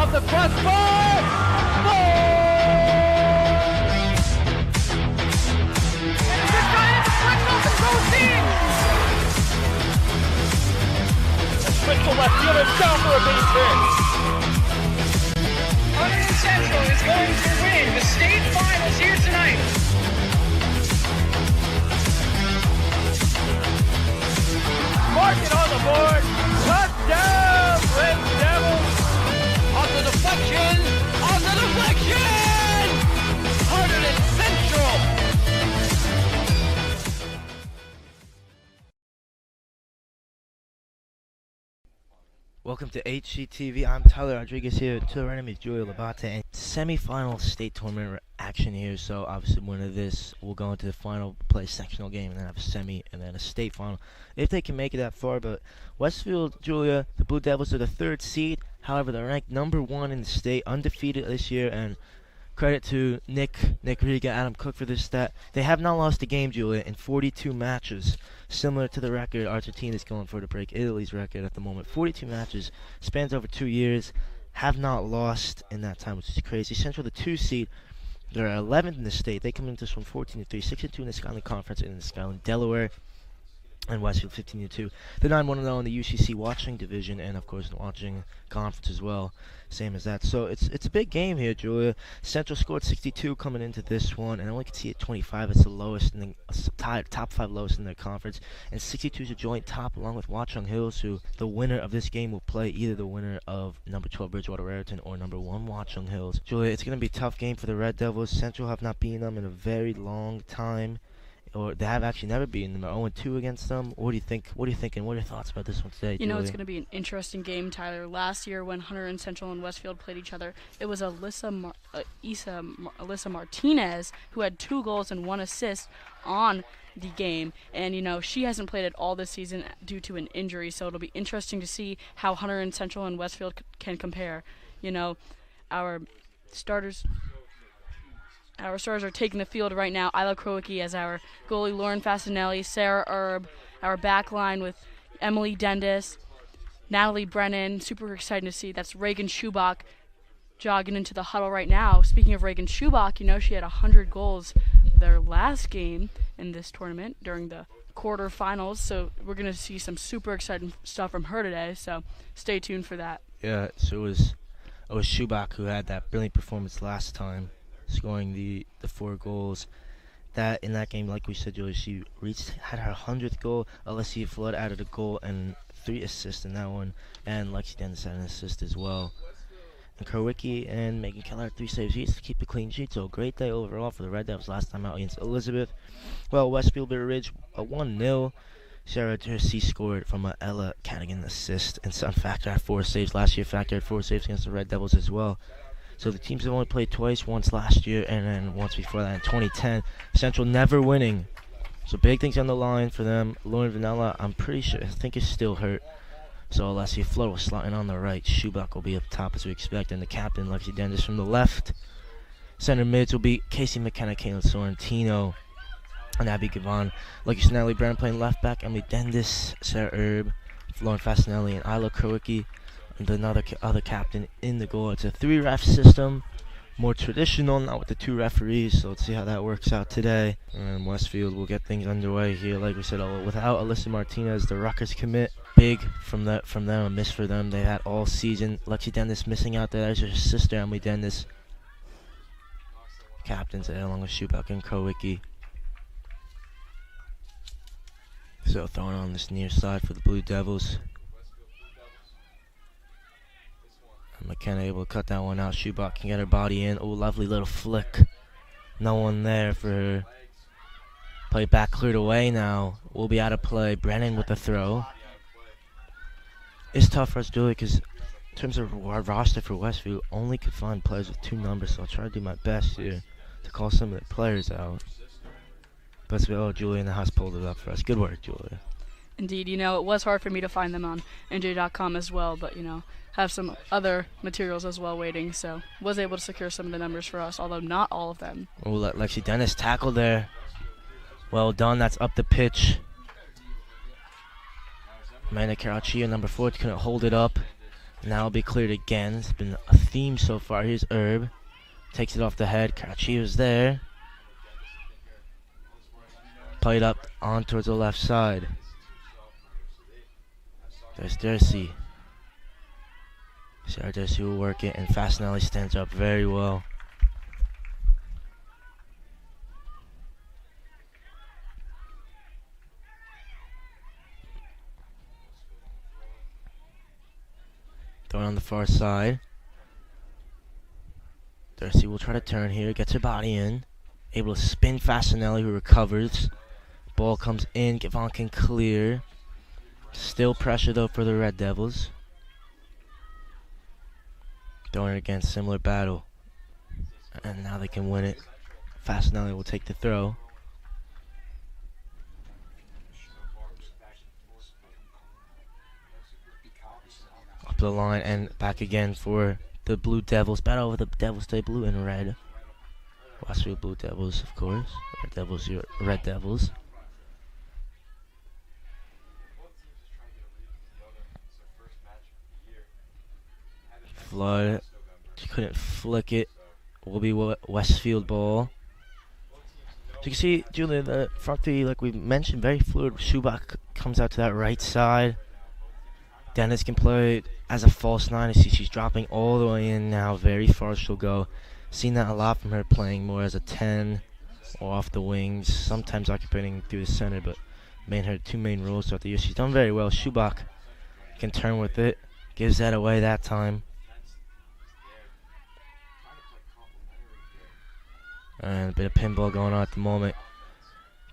off the crossbar. And this guy deflects off the goal team. Crystal left fielder down for a base hit. Hunterdon Central is going to win the state finals here tonight. Mark it on the board. Touchdown, Red Devils. Off the deflection. Off the deflection. Hunterdon Central. Welcome to HGTV. I'm Tyler Rodriguez here. To our enemy, Julia Labate, and semi-final state tournament action here. So obviously, winner of this will go into the final, play a sectional game, and then have a semi, and then a state final if they can make it that far. But Westfield, Julia, the Blue Devils are the 3rd seed. However, they're ranked #1 in the state, undefeated this year, and credit to Nick Riga, Adam Cook for this stat. They have not lost a game, Julia, in 42 matches. Similar to the record Argentina is going for to break Italy's record at the moment. 42 matches, spans over 2 years, have not lost in that time, which is crazy. Central, the 2 seed, they're 11th in the state. They come into this one 14-3, 6-2 in the Skyline Conference in the Skyline, Delaware, and Westfield 15-2. They're 9-1-0 in the UCC watching division, and of course the watching conference as well. Same as that. So it's a big game here, Julia. Central scored 62 coming into this one, and I only could see at 25. It's the lowest in the top 5 lowest in their conference, and 62 is a joint top along with Watchung Hills, who the winner of this game will play either the winner of number 12 Bridgewater Raritan or number 1 Watchung Hills. Julia, it's going to be a tough game for the Red Devils. Central have not beaten them in a very long time. Or they have actually never beaten them. They're 0-2 against them. What do you think? What are you thinking? What are your thoughts about this one today, You know, Julia? it's going to be an interesting game, Tyler. Last year when Hunterdon Central and Westfield played each other, it was Alyssa Martinez who had 2 goals and 1 assist on the game. And, you know, she hasn't played at all this season due to an injury, so it'll be interesting to see how Hunterdon Central and Westfield can compare. You know, our starters are taking the field right now. Isla Krowicki as our goalie, Lauren Fasinelli, Sarah Erb, our back line with Emily Dendis, Natalie Brennan. Super exciting to see. That's Reagan Schubach jogging into the huddle right now. Speaking of Reagan Schubach, you know, she had 100 goals their last game in this tournament during the quarterfinals. So we're going to see some super exciting stuff from her today. So stay tuned for that. Yeah, so it was Schubach who had that brilliant performance last time, scoring the 4 goals. That in that game, like we said, Julia, she had her 100th goal. Alessia Flood added a goal and 3 assists in that one, and Lexi Dennis had an assist as well. And Krowicki and Megan Keller had 3 saves each to keep a clean sheet. So a great day overall for the Red Devils last time out against Elizabeth. Well, Westfield Bitter Ridge, a 1-0. Sarah Tercey scored from a Ella Cadigan assist, and Sun Factor had 4 saves. Last year, Factor had 4 saves against the Red Devils as well. So the teams have only played twice, once last year and then once before that in 2010. Central never winning. So big things on the line for them. Lauren Vanilla, I think is still hurt. So Alessia Flo was slotting on the right. Schubach will be up top as we expect. And the captain, Lexi Dendis, from the left. Center mids will be Casey McKenna, Caitlin Sorrentino, and Abby Gavon. Lucky Natalie Brown playing left back. Emily Dendis, Sarah Erb, Lauren Fasinelli, and Isla Krowicki. And another other captain in the goal. It's a 3-ref system, more traditional, not with the 2 referees. So let's see how that works out today. And Westfield will get things underway here. Like we said, without Alyssa Martinez, the Rutgers commit, big from them, a miss for them. They had all season. Lexi Dennis missing out there. There's her sister, Emily Dennis. Captains there along with Schubach and Krowicki. So throwing on this near side for the Blue Devils. McKenna able to cut that one out. Schubach can get her body in. Oh, lovely little flick. No one there for her. Play back cleared away now. We'll be out of play. Brennan with the throw. It's tough for us, Julie, because in terms of our roster for Westfield, only could find players with 2 numbers. So I'll try to do my best here to call some of the players out. But Julia in the house pulled it up for us. Good work, Julia. Indeed, you know, it was hard for me to find them on NJ.com as well, but, you know, have some other materials as well waiting, so was able to secure some of the numbers for us, although not all of them. Oh, Lexi Dennis tackled there. Well done, that's up the pitch. Amanda Caraccia, number 4, couldn't hold it up. Now it'll be cleared again. It's been a theme so far. Here's Herb. Takes it off the head. Caracciolo's there. Played up on towards the left side. There's Dercy. Sarah Dercy will work it, and Fasanelli stands up very well. Throwing on the far side. Dercy will try to turn here, gets her body in. Able to spin Fasanelli, who recovers. Ball comes in, Gavon can clear. Still pressure though for the Red Devils. Throwing it again, similar battle. And now they can win it. Fasanelli will take the throw. Up the line and back again for the Blue Devils. Battle over the Devils stay blue and red. Westfield Blue Devils, of course. Red Devils, your Red Devils. Flood. She couldn't flick it. Will be Westfield ball. So you can see, Julia, the front three, like we mentioned, very fluid. Schubach comes out to that right side. Dennis can play as a false nine. You see she's dropping all the way in now. Very far she'll go. Seen that a lot from her, playing more as a 10 or off the wings. Sometimes occupying through the center, but her two main roles throughout the year. She's done very well. Schubach can turn with it. Gives that away that time. And a bit of pinball going on at the moment.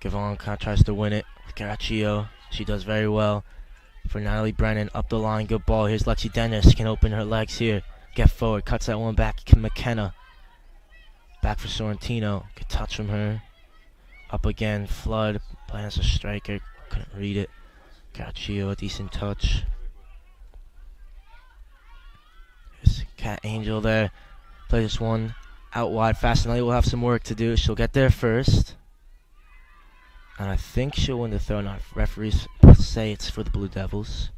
Gavon tries to win it with Caracciolo. She does very well. For Natalie Brennan, up the line, good ball. Here's Lexi Dennis, can open her legs here. Get forward, cuts that one back. McKenna. Back for Sorrentino. Good touch from her. Up again, Flood. Playing as a striker. Couldn't read it. Caracciolo, a decent touch. There's Cat Angel there. Play this one out wide. Fasanelli will have some work to do. She'll get there first. And I think she'll win the throw. Now referees say it's for the Blue Devils.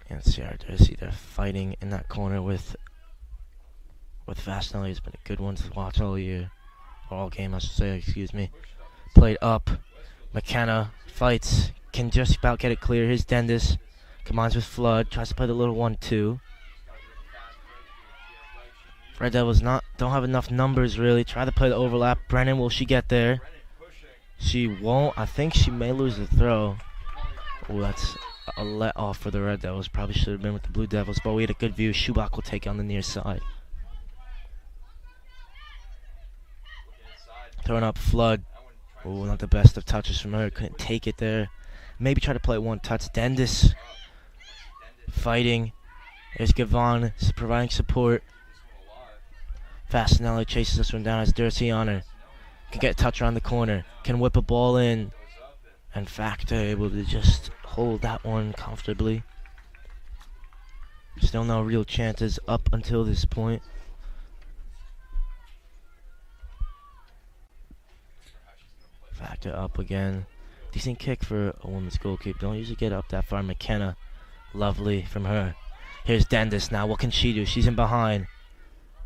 And Sarah Dercy, they're fighting in that corner with Fasanelli. It's been a good one to watch all year. Or all game, I should say, excuse me. Played up. McKenna fights. Can just about get it clear. Here's Dennis. Combines with Flood. Tries to play the little 1-2. Red Devils don't have enough numbers really. Try to play the overlap. Brennan, will she get there? She won't. I think she may lose the throw. Oh, that's a let off for the Red Devils. Probably should have been with the Blue Devils, but we had a good view. Schubach will take on the near side. Throwing up Flood. Oh, not the best of touches from her. Couldn't take it there. Maybe try to play one touch. Dendis fighting. There's Gavon providing support. Fasanelli chases this one down, has Dercy on her. Can get a touch around the corner. Can whip a ball in. And Factor able to just hold that one comfortably. Still no real chances up until this point. Factor up again. Decent kick for a women's goalkeeper. Don't usually get up that far. McKenna. Lovely from her. Here's Dendis now. What can she do? She's in behind.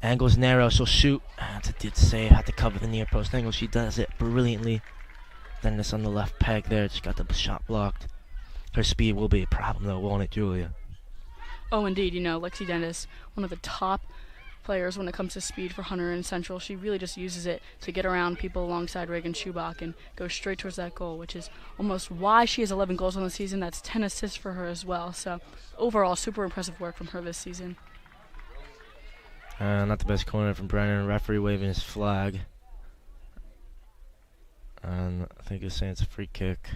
Angle's narrow. She'll shoot. That's a good save. Had to cover the near post angle. She does it brilliantly. Dendis on the left peg there. Just got the shot blocked. Her speed will be a problem though, won't it, Julia? Oh, indeed. You know, Lexi Dennis, one of the top players when it comes to speed for Hunter and Central. She really just uses it to get around people alongside Reagan Schubach and go straight towards that goal, which is almost why she has 11 goals on the season. That's 10 assists for her as well. So overall, super impressive work from her this season. Not the best corner from Brennan. Referee waving his flag. And I think he's saying it's a free kick.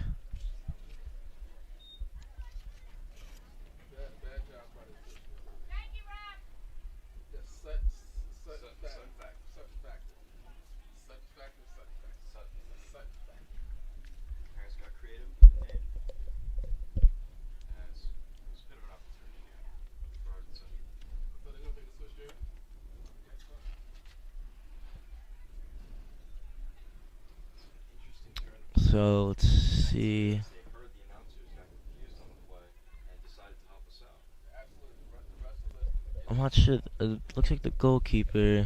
So let's see. I'm not sure. It looks like the goalkeeper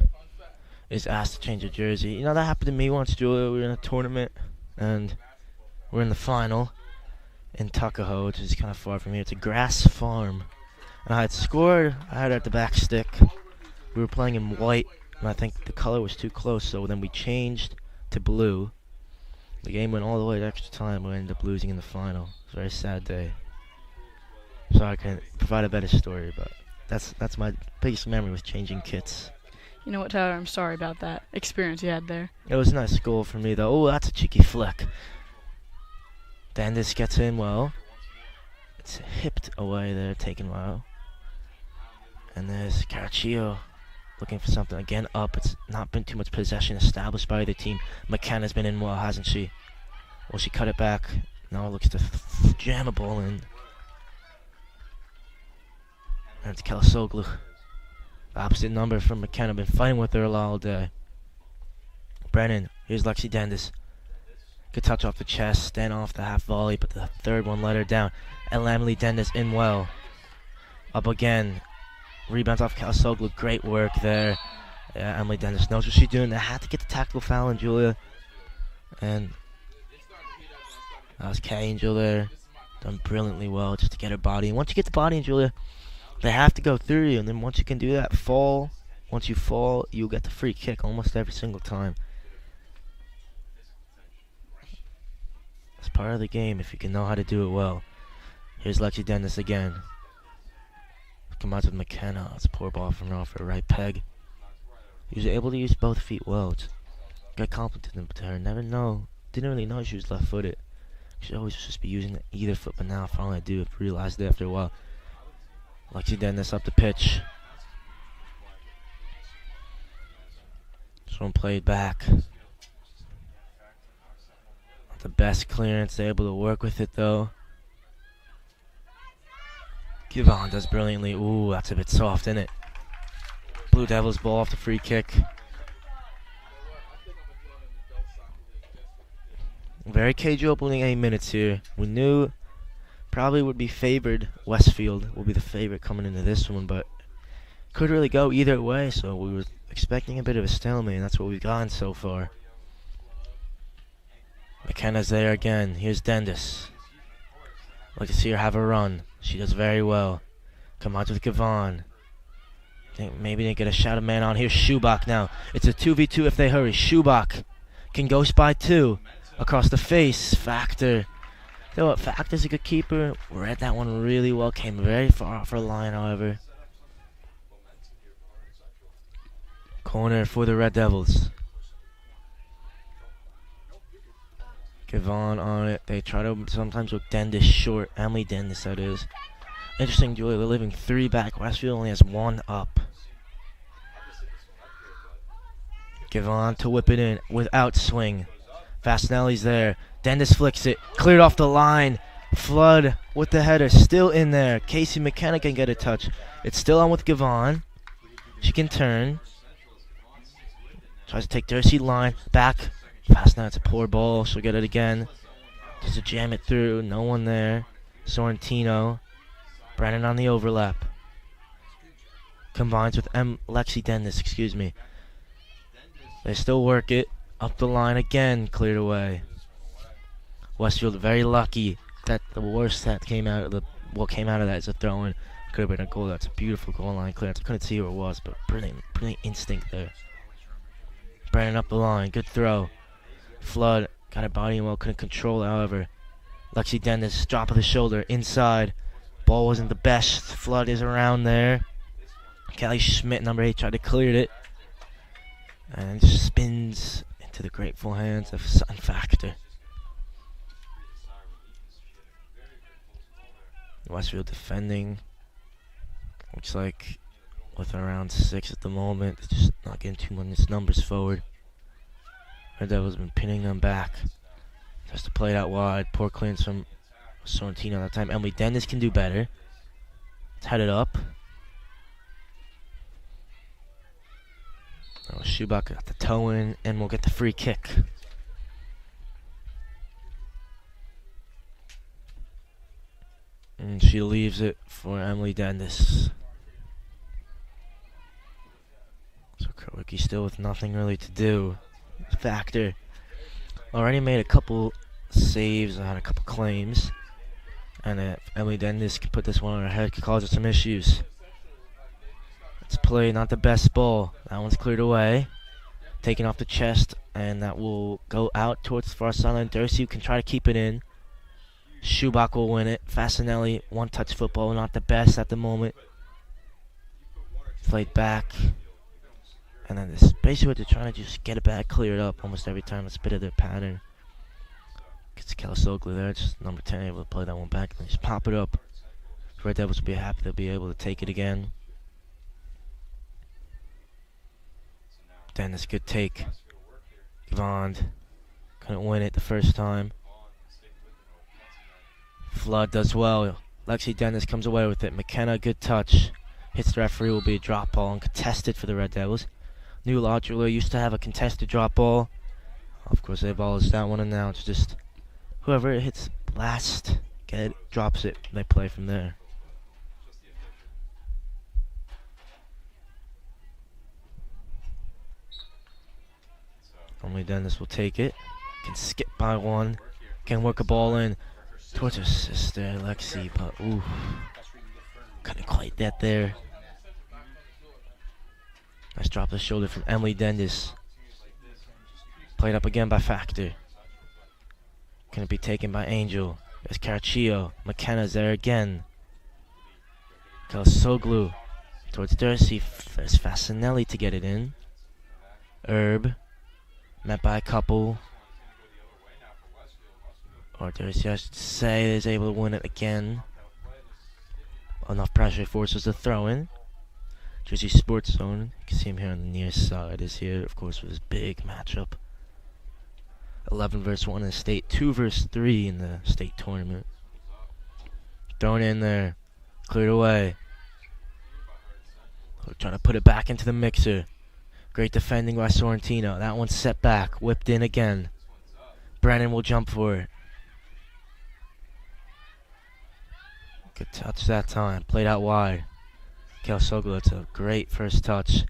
is asked to change a jersey. You know, that happened to me once, Julia. We were in a tournament, and we're in the final in Tuckahoe, which is kind of far from here. It's a grass farm. And I had scored. I had it at the back stick. We were playing in white, and I think the color was too close, so then we changed to blue. The game went all the way to extra time. We ended up losing in the final. It was a very sad day. Sorry I couldn't provide a better story, but that's my biggest memory was changing kits. You know what, Tyler? I'm sorry about that experience you had there. It was a nice goal for me, though. Oh, that's a cheeky flick. Then this gets in well. It's hipped away there, taken well. And there's Caraccio looking for something. Again, up. It's not been too much possession established by either team. McKenna's been in well, hasn't she? Will she cut it back? No, looks to jam a ball in. And it's Kalasoglu. Opposite number from McKenna. Been fighting with her all day. Brennan. Here's Lexi Dendis. Good touch off the chest. Then off the half volley. But the third one let her down. And Emily Dendis in well. Up again. Rebounds off Kalasoglu. Great work there. Yeah, Emily Dendis knows what she's doing. They had to get the tactical foul in Julia. And that was Kay Angel there. Done brilliantly well just to get her body. And once you get the body in Julia, they have to go through you, and then once you can do that, fall. Once you fall, you'll get the free kick almost every single time. It's part of the game if you can know how to do it well. Here's Lexi Dennis again. Combines with McKenna. It's a poor ball from her off her right peg. He was able to use both feet well. It's got complimented to her. Never know. Didn't really know she was left-footed. She always just be using either foot, but now finally I do. I've realized it after a while. Lexi Dennis up the pitch. This one played back. Not the best clearance. They're able to work with it though. Givon does brilliantly. Ooh, that's a bit soft, isn't it? Blue Devils ball off the free kick. Very cagey opening 8 minutes here. We knew probably would be favored. Westfield will be the favorite coming into this one, but could really go either way, so we were expecting a bit of a stalemate, and that's what we've gotten so far. McKenna's there again. Here's Dendis. Like to see her have a run. She does very well. Come on with Gavon. Think maybe they get a shot of man on. Here's Schubach now. It's a 2v2 if they hurry. Schubach can go by two. Across the face. Factor. You know what? Factor's a good keeper. Read that one really well. Came very far off her line, however. Corner for the Red Devils. Gavon on it. They try to sometimes with Dendis short. Emily Dendis, that is. Interesting, Julia. They're living 3 back. Westfield only has 1 up. Gavon to whip it in without swing. Fasinelli's there. Dendis flicks it. Cleared off the line. Flood with the header. Still in there. Casey McKenna can get a touch. It's still on with Gavon. She can turn. Tries to take Dercy line. Back. Fasinelli, it's a poor ball. She'll get it again. Just to jam it through. No one there. Sorrentino. Brennan on the overlap. Combines with Lexi Dennis, excuse me. They still work it. Up the line again. Cleared away. Westfield very lucky that the worst that came out of what came out of that is a throw-in. Could have been a goal. That's a beautiful goal line clearance. I couldn't see who it was, but brilliant instinct there. Brennan up the line. Good throw. Flood got her body well. Couldn't control it, however. Lexi Dennis, drop of the shoulder. Inside. Ball wasn't the best. Flood is around there. Kelly Schmidt, number 8, tried to clear it. And just spins into the grateful hands of Sun Factor. Westfield defending. Looks like with around 6 at the moment. They're just not getting too many numbers forward. Red Devils been pinning them back. Tries to play it out wide. Poor clearance from Sorrentino that time. Emily Dennis can do better. It's headed up. Oh, Schubach got the toe in, and we'll get the free kick. And she leaves it for Emily Dendis. So Krowicki still with nothing really to do. Factor already made a couple saves and had a couple claims. And if Emily Dendis can put this one on her head, could cause her some issues. Let's play not the best ball. That one's cleared away. Taken off the chest, and that will go out towards the far sideline. Dursey can try to keep it in. Schubach will win it. Fasanelli, one-touch football, not the best at the moment. Played back. And then this basically what they're trying to just get it back, cleared up almost every time. It's a bit of their pattern. Gets Kalasoglu there, just number 10 able to play that one back. And just pop it up. The Red Devils will be happy they'll be able to take it again. Dennis, good take. Gavond couldn't win it the first time. Flood does well. Lexi Dennis comes away with it. McKenna, good touch. Hits the referee, will be a drop ball and contested for the Red Devils. New Lodular used to have a contested drop ball. Of course, they abolished that one, and now it's just whoever it hits last, drops it. They play from there. Only Dennis will take it. Can skip by one. Can work a ball in towards her sister, Lexi, but ooh, couldn't quite get there. Nice drop of the shoulder from Emily Dendis. Played up again by Factor. Can it be taken by Angel? There's Caraccio. McKenna's there again. Kalasoglu towards Dursey. There's Fasanelli to get it in. Herb. Met by a couple. Or Dursey, I should say, is able to win it again. Enough pressure forces the throw in. Jersey Sports Zone. You can see him here on the near side. Is here, of course, with his big matchup. 11 versus 1 in the state. 2 versus 3 in the state tournament. Thrown in there. Cleared away. We're trying to put it back into the mixer. Great defending by Sorrentino. That one's set back. Whipped in again. Brennan will jump for it. Good touch that time. Played out wide. Kalasoglu, that's a great first touch.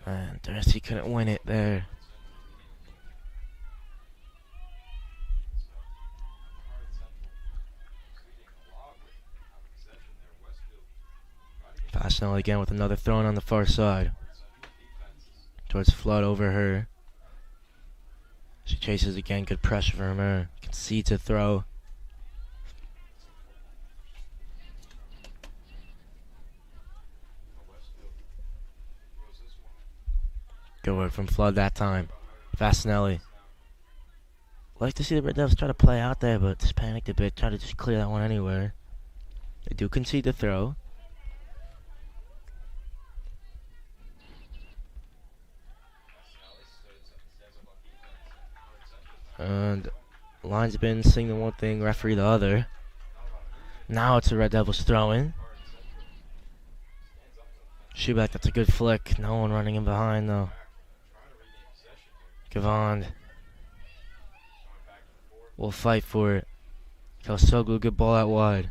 And Dursey couldn't win it there. Fasanelli again with another throw on the far side. Towards Flood over her. She chases again. Good pressure from her. Concedes a throw. Good work from Flood that time. Fasanelli. Like to see the Red Devils try to play out there, but just panicked a bit. Try to just clear that one anywhere. They do concede the throw. And linesman singing one thing, referee the other. Now it's the Red Devils throwing. Schubach, that's a good flick. No one running in behind though. Gavond will fight for it. Kalasoglu, good ball out wide.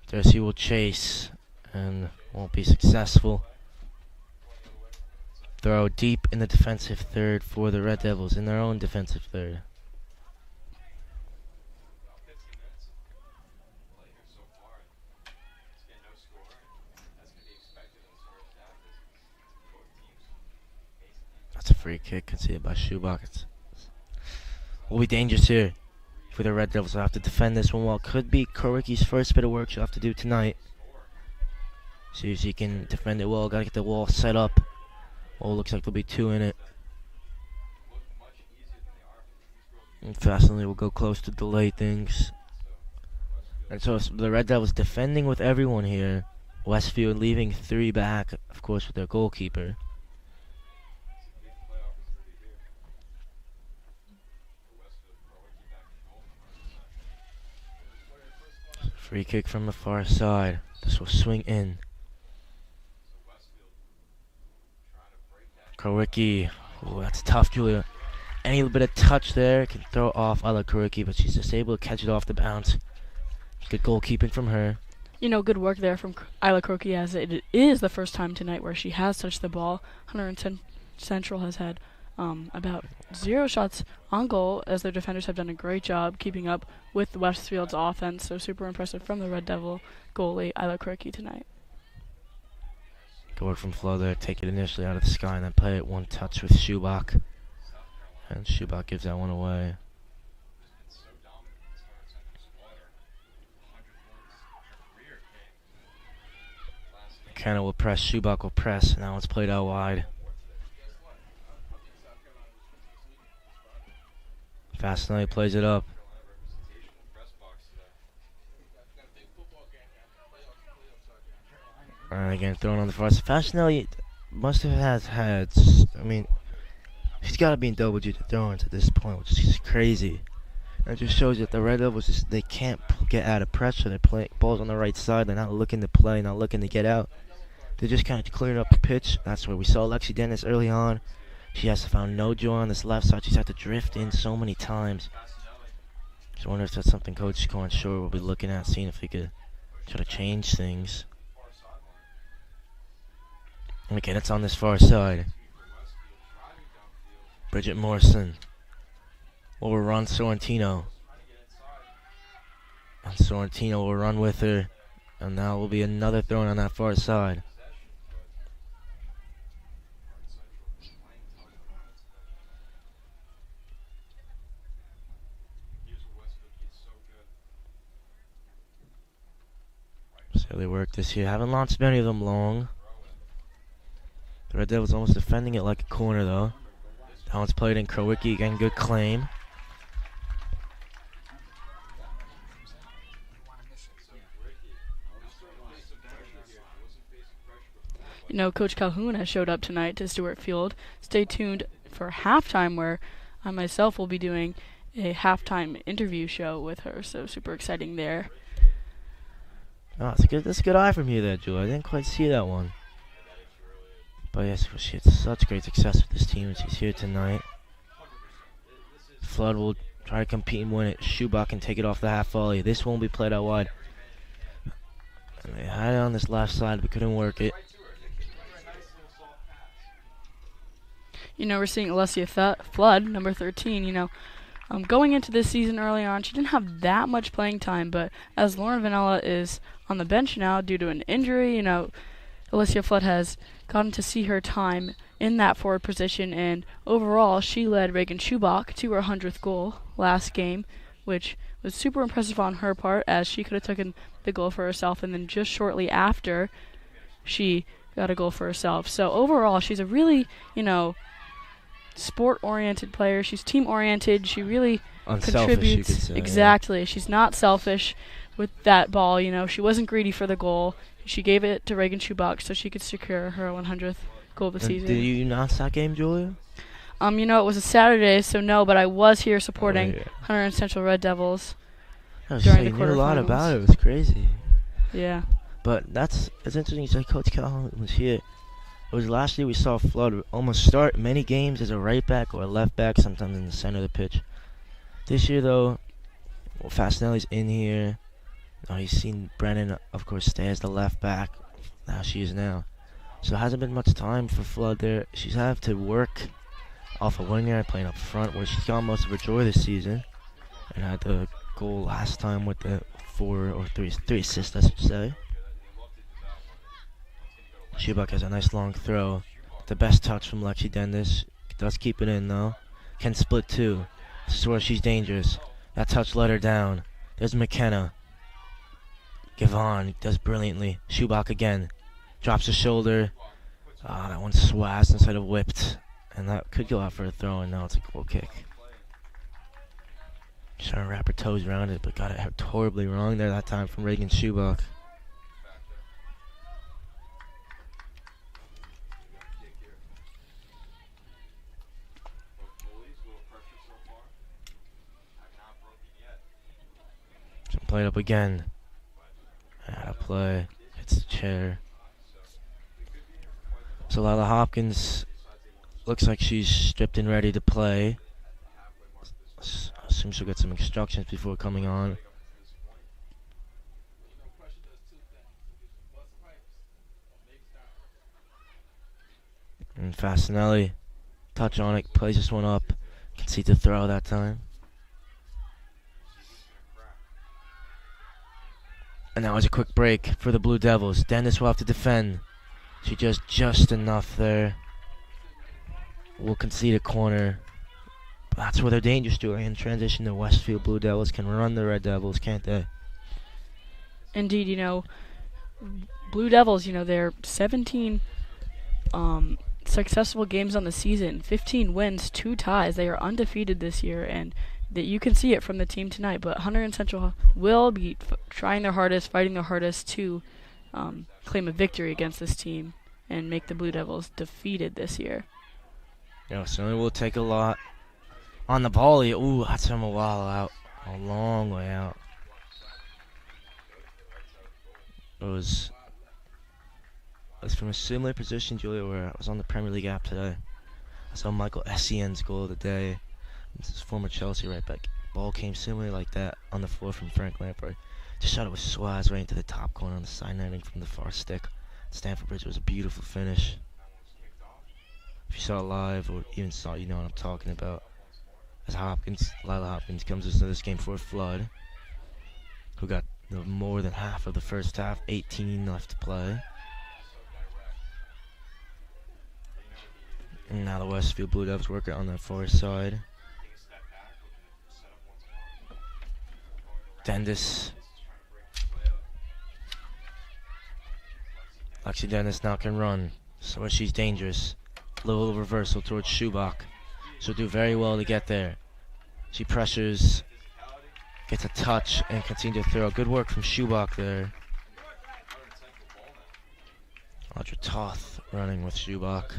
Dursey will chase and won't be successful. Throw deep in the defensive third for the Red Devils, in their own defensive third. That's a free kick conceded by Schubach. Will be dangerous here for the Red Devils. They'll have to defend this one well. Could be Krowicki's first bit of work she'll have to do tonight. See if she can defend it well. Gotta get the wall set up. Oh, looks like there'll be 2 in it. And Fasanelli will go close to delay things. And so the Red Devils defending with everyone here. Westfield leaving 3 back, of course, with their goalkeeper. Free kick from the far side. This will swing in. Krowicki. Oh, that's tough, Julia. any bit of touch there can throw off Isla Kuruki, but she's just able to catch it off the bounce. Good goalkeeping from her. Good work there from Isla Croki, as it is the first time tonight where she has touched the ball. Hunterdon Central has had about 0 shots on goal, as their defenders have done a great job keeping up with Westfield's offense. So super impressive from the Red Devil goalie Isla Croki tonight. Good work from Flo there. Take it initially out of the sky and then play it one touch with Schubach. And Schubach gives that one away. McKenna will press, Schubach will press. Now it's played out wide. Fasinelli plays it up. And again, thrown on the far side. Fasinelli must have had, I mean, he's got to be in double digit throwings at this point, which is just crazy. And it just shows that the Red Devils, they can't get out of pressure. They're playing balls on the right side. They're not looking to play, not looking to get out. They're just kind of clearing up the pitch. That's where we saw Lexi Dennis early on. She has found no joy on this left side. She's had to drift in so many times. Just wonder if that's something Coach Corn Shore will be looking at, seeing if he could try to change things. And again, it's on this far side. Bridget Morrison will run Sorrentino. And Sorrentino will run with her. And now will be another throw on that far side. So they work this here. Haven't launched many of them long. The Red Devils almost defending it like a corner though. That one's played in Krowicki. Again, good claim. Coach Calhoun has showed up tonight to Stewart Field. Stay tuned for halftime, where I myself will be doing a halftime interview show with her. So super exciting there. Oh, that's a good eye from you there, Julie. I didn't quite see that one. But yes, she had such great success with this team, and she's here tonight. Flood will try to compete and win it. Schubach can take it off the half volley. This won't be played out wide. And they had it on this left side, but couldn't work it. We're seeing Alessia Flood, number 13, going into this season early on, she didn't have that much playing time, but as Lauren Vanella is on the bench now due to an injury, Alessia Flood has gotten to see her time in that forward position, and overall she led Reagan Schubach to her 100th goal last game, which was super impressive on her part, as she could have taken the goal for herself, and then just shortly after she got a goal for herself. So overall she's a really, sport-oriented player. She's team-oriented. She really contributes. You could say, exactly. Yeah. She's not selfish with that ball. She wasn't greedy for the goal. She gave it to Reagan Schubach so she could secure her 100th goal of the season. Did you announce that game, Julia? It was a Saturday, so no, but I was here supporting Hunterdon Central Red Devils during the quarterfinals. You knew a lot about it. It was crazy. Yeah. But it's interesting you say Coach Calhoun was here. It was last year we saw Flood almost start many games as a right back or a left back, sometimes in the center of the pitch. This year, though, Fasinelli's in here. He's seen Brennan, of course, stay as the left back. Now she is now. So it hasn't been much time for Flood there. She's had to work off a winger, playing up front, where she's got most of her joy this season. And had the goal last time with the three assists, I should say. Schubach has a nice long throw. The best touch from Lexi Dennis. Does keep it in though. Can split two. This is where she's dangerous. That touch let her down. There's McKenna. Gavon does brilliantly. Schubach again. Drops the shoulder. That one swats instead of whipped. And that could go out for a throw, and now it's a goal kick. She's trying to wrap her toes around it, but got it horribly wrong there that time from Reagan Schubach. Played up again. Out of play. Hits the chair. So Lila Hopkins looks like she's stripped and ready to play. Assume she'll get some instructions before coming on. And Fasinelli, touch on it, plays this one up. Can see the throw that time. And that was a quick break for the Blue Devils. Dennis will have to defend. She does just enough there. Will concede a corner. But that's where they're dangerous to. In transition, the Westfield Blue Devils can run the Red Devils, can't they? Indeed, Blue Devils, they're 17 successful games on the season, 15 wins, 2 ties. They are undefeated this year, and that you can see it from the team tonight. But Hunterdon Central will be trying their hardest, fighting their hardest to claim a victory against this team and make the Blue Devils defeated this year. Yeah, certainly will take a lot. On the volley, ooh, that's from a while out. A long way out. It was from a similar position, Julia, where I was on the Premier League app today. I saw Michael Essien's goal of the day. This is former Chelsea right back. Ball came similarly like that on the floor from Frank Lampard. Just shot it with swaz right into the top corner on the side netting from the far stick. Stamford Bridge was a beautiful finish. If you saw it live or even saw it, you know what I'm talking about. As Lila Hopkins comes into this game for a flood, who got more than half of the first half, 18 left to play. And now the Westfield Blue Devils working on the far side. Dennis. Lexi Dennis now can run, so she's dangerous. Little reversal towards Schubach. She'll do very well to get there. She pressures, gets a touch, and continues to throw. Good work from Schubach there. Audra Toth running with Schubach.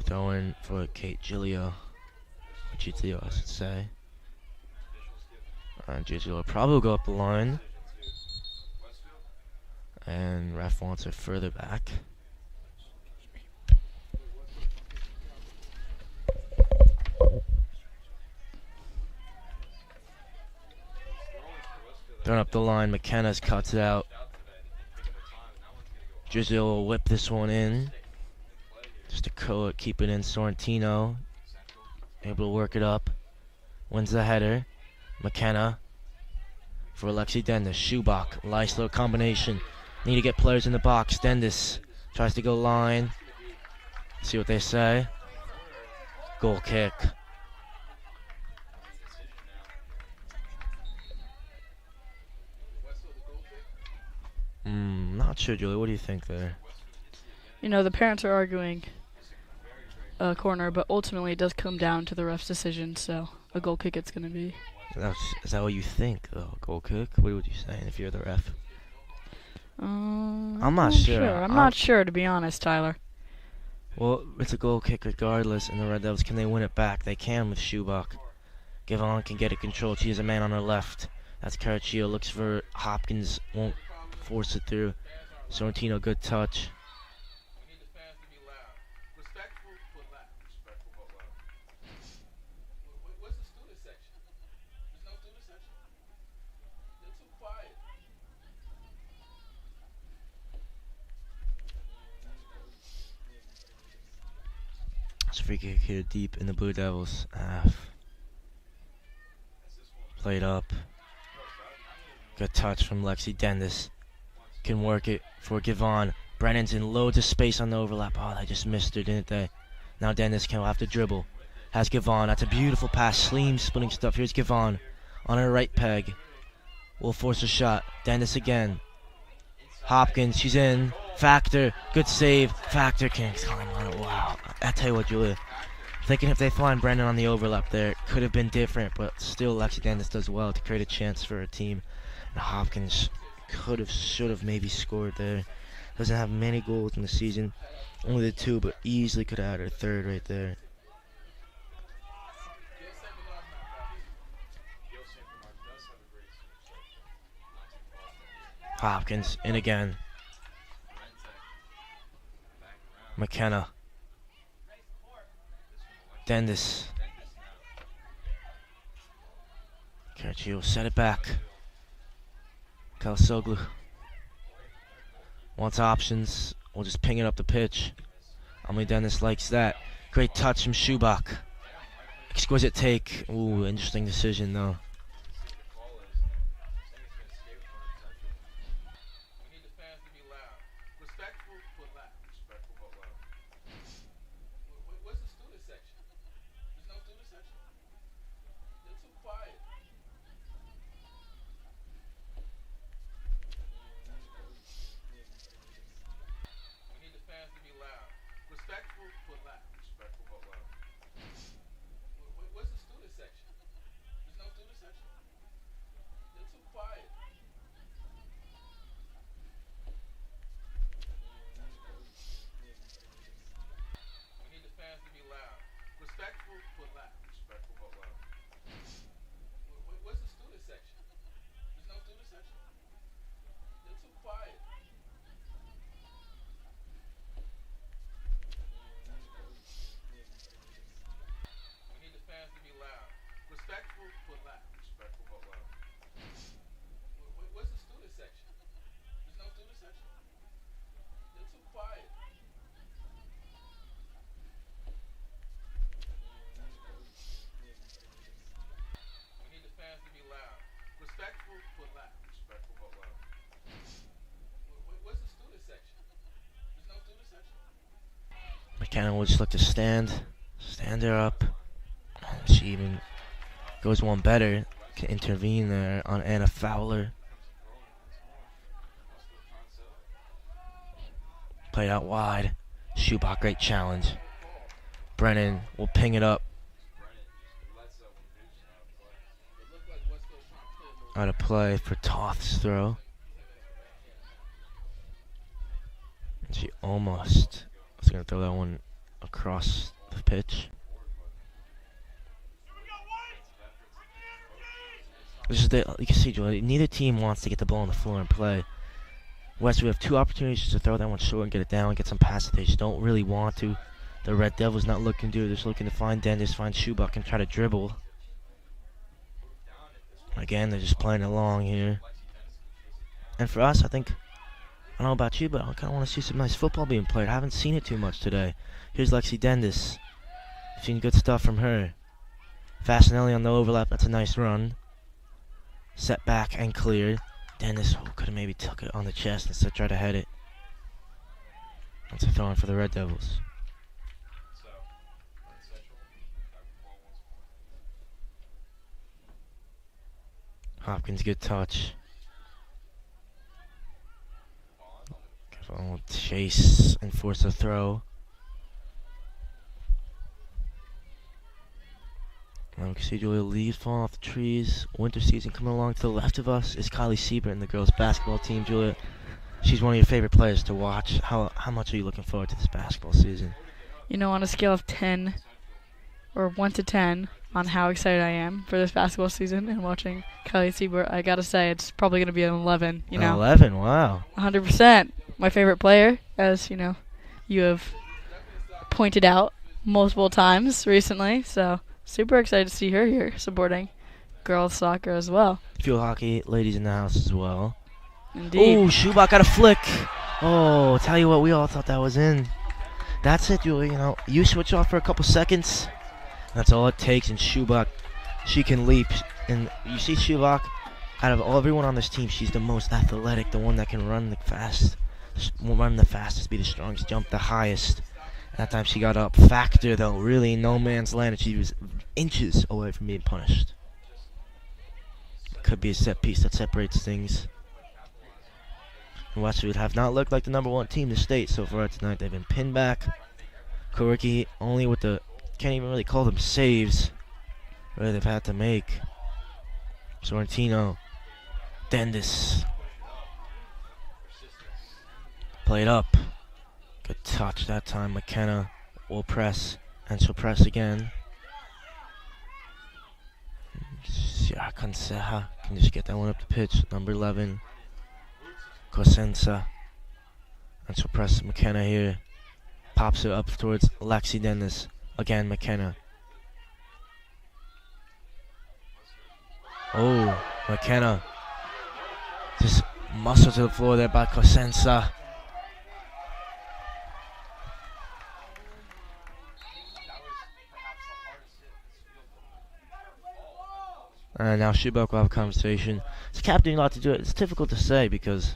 Throwing for Kate Giglio. Giglio, I should say. And Giglio will probably go up the line. And ref wants her further back. Throwing up the line, McKenna's cuts it out. Giglio will whip this one in. Just a coat, keep it in. Sorrentino able to work it up. Wins the header. McKenna for Alexi Dennis. Schubach, nice little combination. Need to get players in the box. Dennis tries to go line. See what they say. Goal kick. Not sure, Julie. What do you think there? The parents are arguing a corner, but ultimately it does come down to the ref's decision, so a goal kick it's going to be. Is that what you think, though? Goal kick? What would you say if you're the ref? I'm not sure. I'm not sure, to be honest, Tyler. Well, it's a goal kick regardless, and the Red Devils, can they win it back? They can with Schubach. Givon can get it controlled. She has a man on her left. That's Caraccio. Looks for Hopkins. Won't force it through. Sorrentino, good touch. It's a free kick here deep in the Blue Devils half. Played up. Good touch from Lexi Dennis. Can work it for Givon. Brennan's in loads of space on the overlap. Oh, they just missed her, didn't they? Now Dennis can have to dribble. Has Givon. That's a beautiful pass. Sleem splitting stuff. Here's Givon on her right peg. Will force a shot. Dennis again. Hopkins, she's in. Factor, good save. Factor can't climb on it. Wow. I tell you what, Julia. Thinking if they find Brendan on the overlap there, it could have been different, but still Lexi Dennis does well to create a chance for her team. And Hopkins could have, should have maybe scored there. Doesn't have many goals in the season. Only the 2, but easily could have had her 3rd right there. Hopkins in again. McKenna. Dennis. Sergio set it back. Kalasoglu wants options. We'll just ping it up the pitch. Emily Dennis likes that. Great touch from Schubach. Exquisite take. Ooh, interesting decision though. McKenna would just look to stand her up. She even goes one better, can intervene there on Anna Fowler. Played out wide. Schubach, great challenge. Brennan will ping it up. Out of play for Toth's throw. And she almost was going to throw that one across the pitch. This is you can see, Julie, neither team wants to get the ball on the floor and play. West, we have two opportunities to throw that one short and get it down, get some passes. They just don't really want to. The Red Devils not looking to do it. They're just looking to find Dennis, find Schubach, and try to dribble. Again, they're just playing along here. And for us, I think, I don't know about you, but I kind of want to see some nice football being played. I haven't seen it too much today. Here's Lexi Dendis. Seen good stuff from her. Fasinelli on the overlap. That's a nice run. Set back and cleared. Dennis could have maybe took it on the chest instead tried to head it. That's a throw in for the Red Devils. Hopkins, good touch. Careful, chase and force a throw. We can see Julia leaves falling off the trees. Winter season coming along. To the left of us is Kylie Siebert in the girls basketball team. Julia, she's one of your favorite players to watch. How much are you looking forward to this basketball season? You know, on a scale of 10 or 1 to 10 on how excited I am for this basketball season and watching Kylie Siebert, I gotta say it's probably gonna be an 11. You know, 11. Wow. 100%. My favorite player, as you know, you have pointed out multiple times recently. So super excited to see her here supporting girls soccer as well. Field hockey ladies in the house as well. Indeed. Oh, Schubach got a flick. Oh, tell you what, we all thought that was in. That's it, Julie. You know, you switch off for a couple seconds. That's all it takes. And Schubach, she can leap. And you see Schubach, out of everyone on this team, she's the most athletic, the one that can run the fastest, be the strongest, jump the highest. That time she got up. Factor, though, really in no man's land, and she was inches away from being punished. Could be a set piece that separates things. And Westfield have not looked like the #1 team in the state so far tonight. They've been pinned back. Koricki only with the, can't even really call them saves, really they've had to make. Sorrentino, Dendis. Played up. Good touch that time. McKenna will press, and she'll press again. Siakanseha can just get that one up the pitch. Number 11, Cosenza. And she'll press McKenna here. Pops it up towards Lexi Dennis. Again, McKenna. Oh, McKenna. Just muscle to the floor there by Cosenza. And now Schubach will have a conversation. Is Cap doing a lot to do it? It's difficult to say because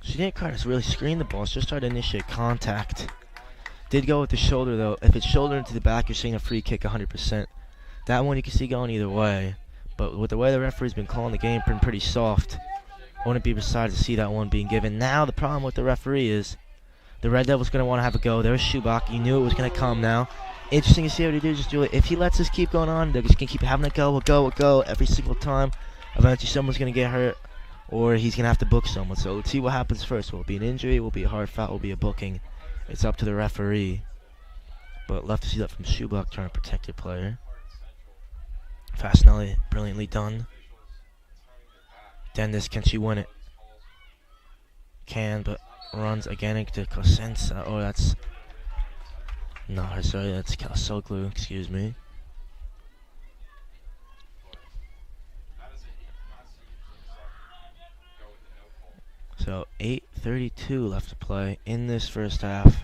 she didn't kind of really screen the ball. She just tried to initiate contact. Did go with the shoulder though. If it's shoulder into the back, you're seeing a free kick 100%. That one you can see going either way. But with the way the referee's been calling the game, been pretty soft. I wouldn't be excited to see that one being given. Now the problem with the referee is the Red Devils going to want to have a go. There's Schubach. You knew it was going to come now. Interesting to see what he did. Just do it. If he lets this keep going on, they're just going to keep having a go every single time. Eventually someone's going to get hurt or he's going to have to book someone. So let's see what happens first. Will it be an injury? Will it be a hard foul? Will it be a booking? It's up to the referee. But love to see that from Schubach trying to protect your player. Fasinelli, brilliantly done. Dennis, can she win it? Can, but runs again into Cosenza. Oh, that's... No, sorry, that's Kalsoglu, excuse me. So, 8:32 left to play in this first half.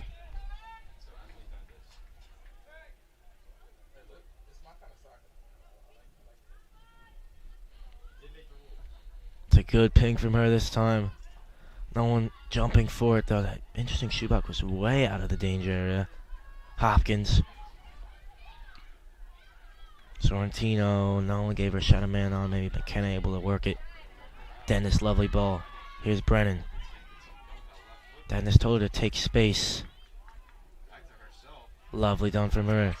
It's a good ping from her this time. No one jumping for it though. That interesting Schubach was way out of the danger area. Hopkins. Sorrentino. No one gave her a shot of man on. Maybe McKenna able to work it. Dennis, lovely ball. Here's Brennan. Dennis told her to take space. Lovely done from her.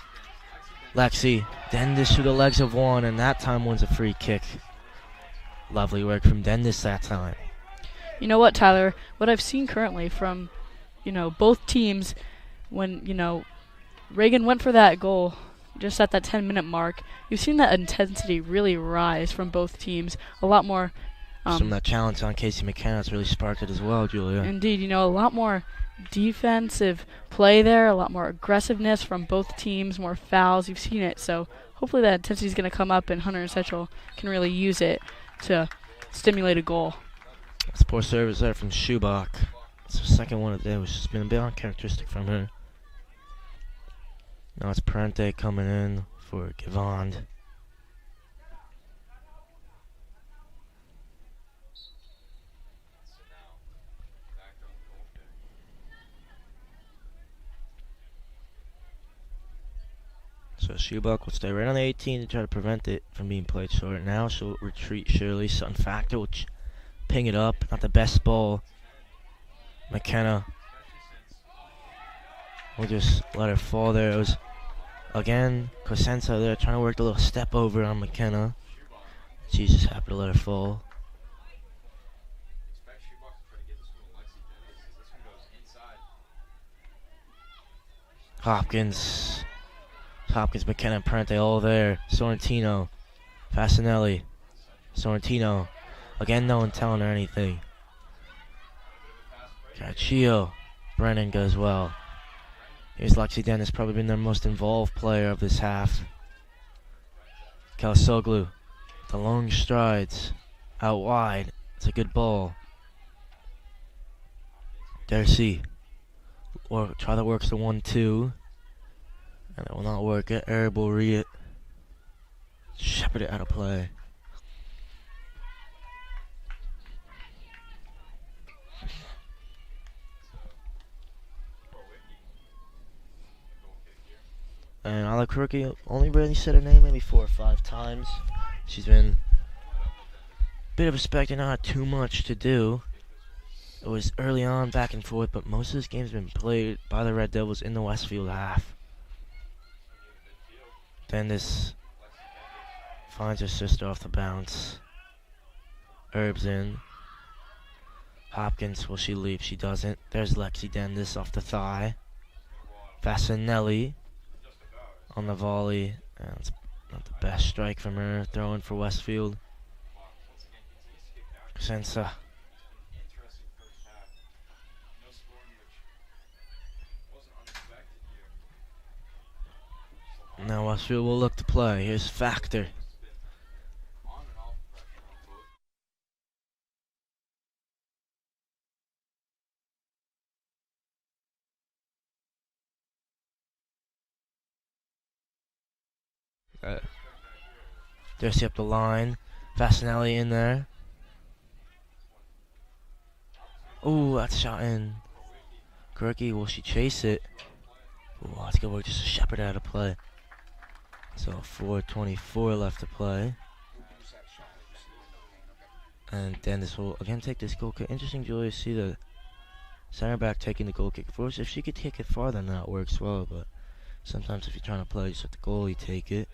Lexi. Dennis through the legs of one, and that time wins a free kick. Lovely work from Dennis that time. You know what, Tyler? What I've seen currently from, both teams, when, Reagan went for that goal just at that 10-minute mark, you've seen that intensity really rise from both teams. A lot more... some of that challenge on Casey McKenna's really sparked it as well, Julia. Indeed, a lot more defensive play there, a lot more aggressiveness from both teams, more fouls. You've seen it, so hopefully that intensity is going to come up and Hunter and Central can really use it to stimulate a goal. That's poor service there from Schubach. It's the second one of the day, which has been a bit uncharacteristic from her. Now it's Parente coming in for Givand. So Schubach will stay right on the 18 to try to prevent it from being played short. Now she'll retreat surely. Sutton Factor will ping it up. Not the best ball. McKenna will just let her fall there. It was, again, Cosenza there trying to work the little step over on McKenna. She's just happy to let her fall. Hopkins, McKenna, and Parente all there. Sorrentino, Fasinelli, Sorrentino. Again, no one telling her anything. Gaccio, Brennan goes well. Here's Lexi Dennis, probably been their most involved player of this half. Kalsoglu, the long strides, out wide. It's a good ball. Darcy, try that works the 1-2. And it will not work. Arab will read it. Shepherd it out of play. And Alakurki only really said her name maybe 4 or 5 times. She's been a bit of a spectator, not too much to do. It was early on, back and forth, but most of this game's been played by the Red Devils in the Westfield half. Then this finds her sister off the bounce. Herb's in. Hopkins, will she leap? She doesn't. There's Lexi Dennis off the thigh. Fasinelli on the volley. That's not the best strike from her. Throwing for Westfield. Sensa. Now Westfield will look to play. Here's Factor. Darcy up the line. Fasinelli in there. Ooh, that's shot in. Kuricki, will she chase it? Ooh, that's good work just to shepherd out of play. So 4:24 left to play. And then this will again take this goal kick. Interesting, Julia, see the center back taking the goal kick. Of course, if she could kick it farther, then that works well. But sometimes if you're trying to play, just let the goalie take it.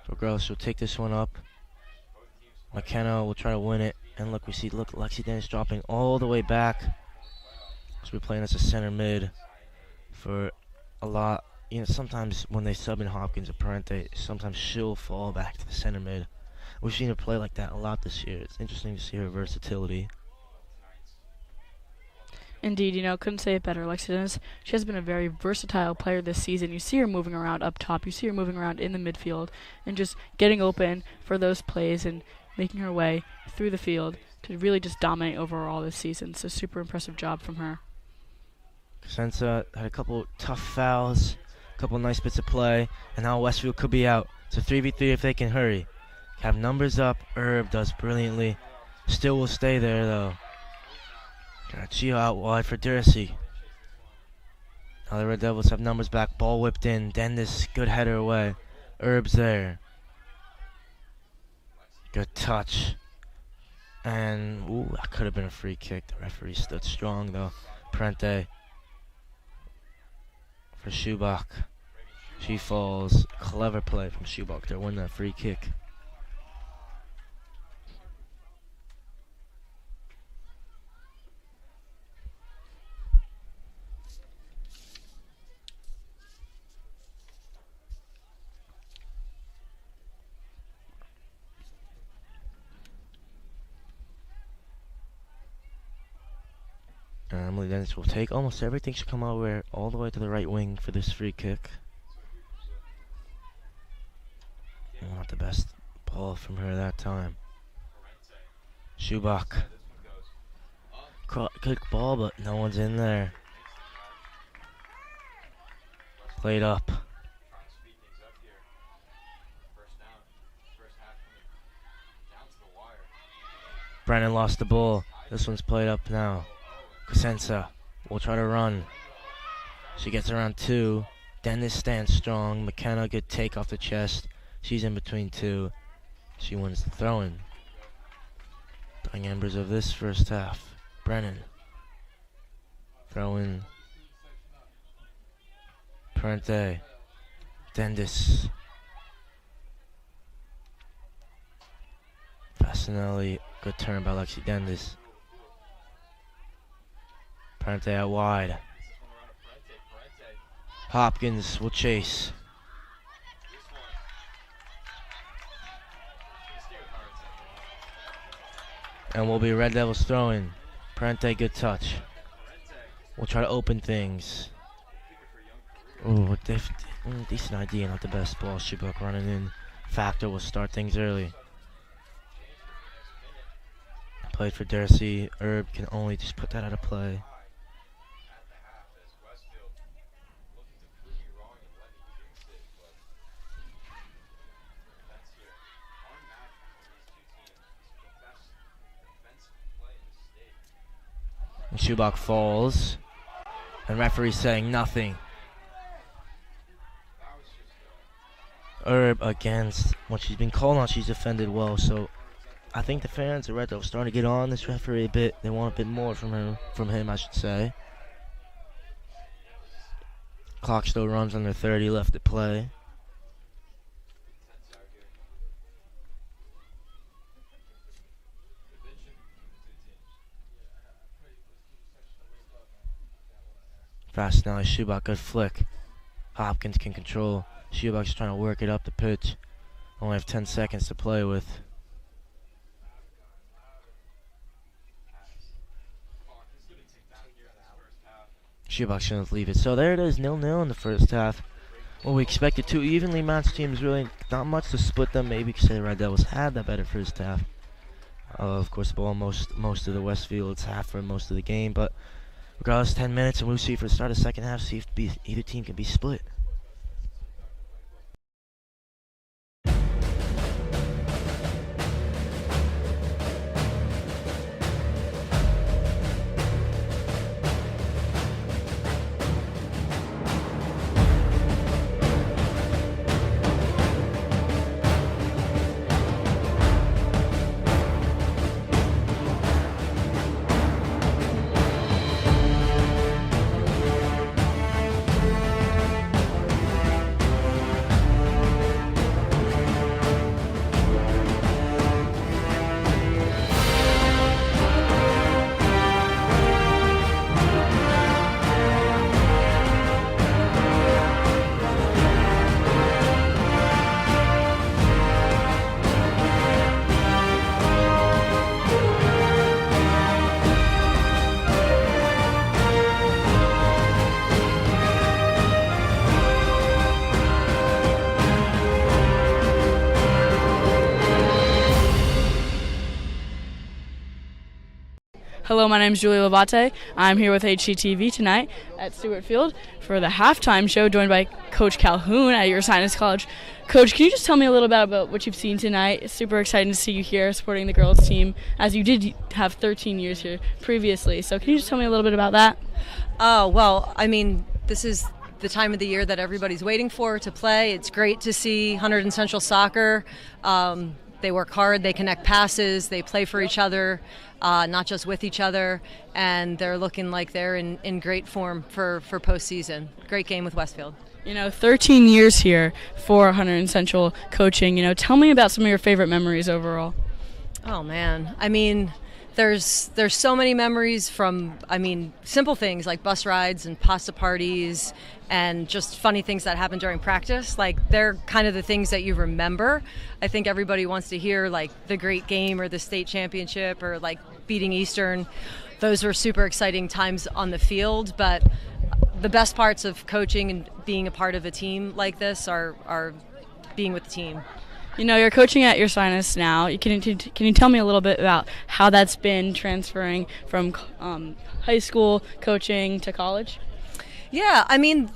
Regardless, she'll take this one up. McKenna will try to win it. And look, Lexi Dennis dropping all the way back. So we're playing as a center mid for a lot. You know, sometimes when they sub in Hopkins or Parente, sometimes she'll fall back to the center mid. We've seen her play like that a lot this year. It's interesting to see her versatility. Indeed, you know, couldn't say it better. Lexi Dennis, she has been a very versatile player this season. You see her moving around up top. You see her moving around in the midfield and just getting open for those plays and making her way through the field to really just dominate overall this season. So super impressive job from her. Cosenza had a couple tough fouls, a couple nice bits of play, and now Westfield could be out. So 3v3 if they can hurry. Have numbers up. Herb does brilliantly. Still will stay there though. Garcia out wide for Darcy. Now the Red Devils have numbers back. Ball whipped in. Dennis, good header away. Herb's there. Good touch. And, ooh, that could have been a free kick. The referee stood strong though. Parente for Schubach. She falls. Clever play from Schubach to win that free kick. Emily Dennis will take almost everything. She'll come over all the way to the right wing for this free kick. Not the best ball from her that time. Schubach. Good ball, but no one's in there. Played up. Brennan lost the ball. This one's played up now. Cosenza will try to run. She gets around two. Dennis stands strong. McKenna, good take off the chest. She's in between two. She wins the throw-in. Dying embers of this first half. Brennan. Throw-in. Parente. Dennis. Fasinelli. Good turn by Lexi Dennis. Parente out wide. Hopkins will chase. And will be Red Devils throwing. Parente, good touch. We'll try to open things. Ooh, decent idea, not the best ball. Schubach running in. Factor will start things early. Played for Darcy. Herb can only just put that out of play. And Schubach falls. And referee saying nothing. Herb against what she's been called on. She's defended well, so I think the fans are right though, starting to get on this referee a bit. They want a bit more from him, I should say. Clock still runs under 30 left to play. Fast now, Schubach, good flick. Hopkins can control. Schubach's trying to work it up the pitch. Only have 10 seconds to play with. Schubach shouldn't leave it. So there it is, 0-0 in the first half. Well, we expected two evenly matched teams. Really not much to split them. Maybe because the Red Devils had that better first half. Of course, the ball most of the Westfield's half for most of the game. But regardless, 10 minutes, and we'll see for the start of the second half. See if either team can be split. Hello, my name is Julie Labate. I'm here with HCTV tonight at Stewart Field for the halftime show, joined by Coach Calhoun at Ursinus College. Coach, can you just tell me a little bit about what you've seen tonight? It's super exciting to see you here supporting the girls team, as you did have 13 years here previously. So can you just tell me a little bit about that? Oh, well, I mean, this is the time of the year that everybody's waiting for to play. It's great to see Hunterdon Central soccer. They work hard, they connect passes, they play for each other, not just with each other, and they're looking like they're in great form for postseason. Great game with Westfield. 13 years here for Hunterdon Central coaching. Tell me about some of your favorite memories overall. Oh, man. I mean, there's so many memories from, simple things like bus rides and pasta parties and just funny things that happen during practice. Like, they're kind of the things that you remember. I think everybody wants to hear, like, the great game or the state championship or, like, beating Eastern. Those were super exciting times on the field, but the best parts of coaching and being a part of a team like this are being with the team. You're coaching at Ursinus now. Can you tell me a little bit about how that's been transferring from high school coaching to college? Yeah,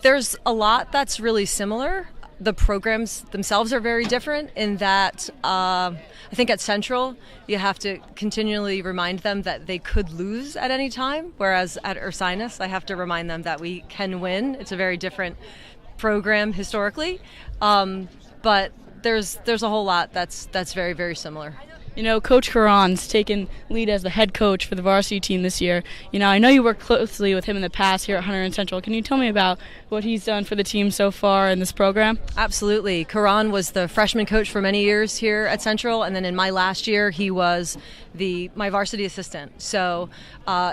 there's a lot that's really similar. The programs themselves are very different in that I think at Central you have to continually remind them that they could lose at any time, whereas at Ursinus I have to remind them that we can win. It's a very different program historically, but there's a whole lot that's very, very similar. Coach Caron's taken lead as the head coach for the varsity team this year. I know you worked closely with him in the past here at Hunterdon Central. Can you tell me about what he's done for the team so far in this program? Absolutely. Caron was the freshman coach for many years here at Central, and then in my last year he was my varsity assistant. So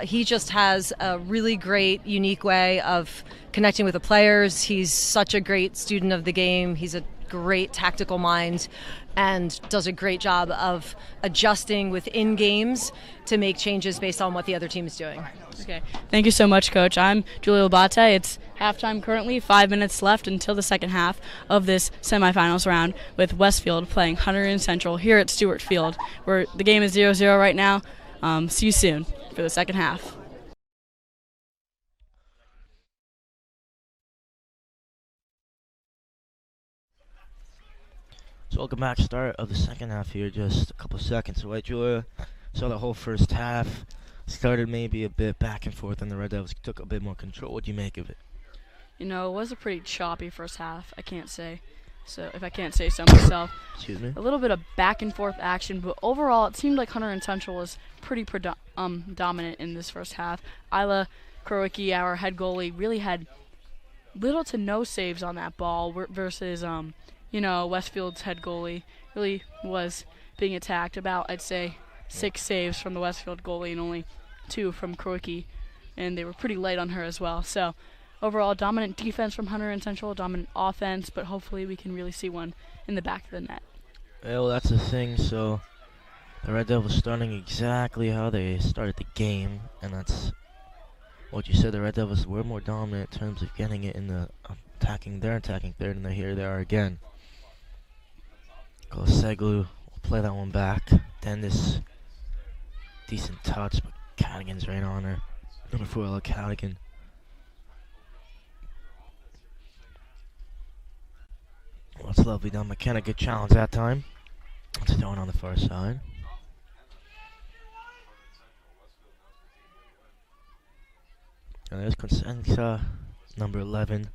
he just has a really great, unique way of connecting with the players. He's such a great student of the game. He's a great tactical mind and does a great job of adjusting within games to make changes based on what the other team is doing. Okay. Thank you so much, Coach. I'm Julia Labate. It's halftime currently, 5 minutes left until the second half of this semifinals round with Westfield playing Hunterdon Central here at Stewart Field, where the game is 0-0 right now. See you soon for the second half. So welcome back. Start of the second half here, just a couple seconds away, Julia. So the whole first half started maybe a bit back and forth, and the Red Devils took a bit more control. What do you make of it? It was a pretty choppy first half, I can't say. So if I can't say so myself. Excuse me? A little bit of back and forth action, but overall it seemed like Hunterdon Central was pretty dominant in this first half. Isla Krowicki, our head goalie, really had little to no saves on that ball versus Westfield's head goalie really was being attacked. About, I'd say, 6 saves from the Westfield goalie and only 2 from Krowicki, and they were pretty light on her as well. So overall, dominant defense from Hunterdon Central, dominant offense, but hopefully we can really see one in the back of the net. Well, that's the thing. So the Red Devils starting exactly how they started the game, and that's what you said. The Red Devils were more dominant in terms of getting it in the attacking third, and here they are again. Koloseglu will play that one back. Then this decent touch, but Cadigan's right on her. Number 4, Ella Cadigan. Well, that's lovely done. McKenna, good challenge that time. It's thrown on the far side. And there's Consenza, number 11.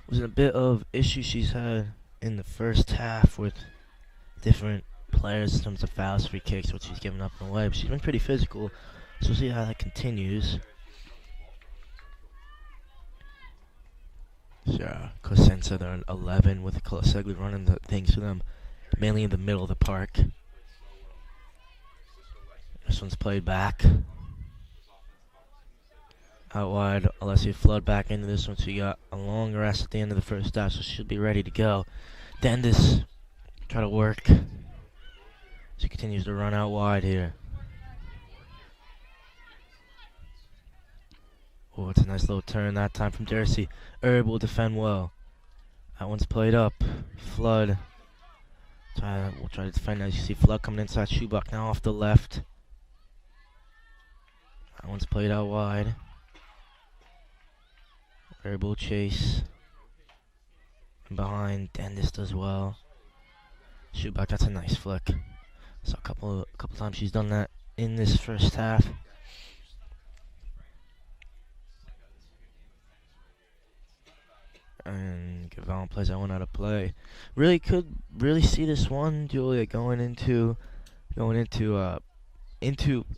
Was a bit of issue she's had in the first half with different players in terms of fouls, free kicks, what she's given up and away. But she's been pretty physical, so we'll see how that continues. So, Cosenza, they're an 11 with Koloseglu running the things for them, mainly in the middle of the park. This one's played back. Out wide, Alessia Flood back into this one. She got a long rest at the end of the first half, so she'll be ready to go. Dendis try to work. She continues to run out wide here. Oh, it's a nice little turn that time from Jersey. Herb will defend well. That one's played up. Flood will try to defend. As you see, Flood coming inside. Schubach now off the left. That one's played out wide. Variable chase. And behind, Dendis does well. Schubach, that's a nice flick. So a couple times she's done that in this first half. And Gavon plays that one out of play. Really could see this one, Julia, going into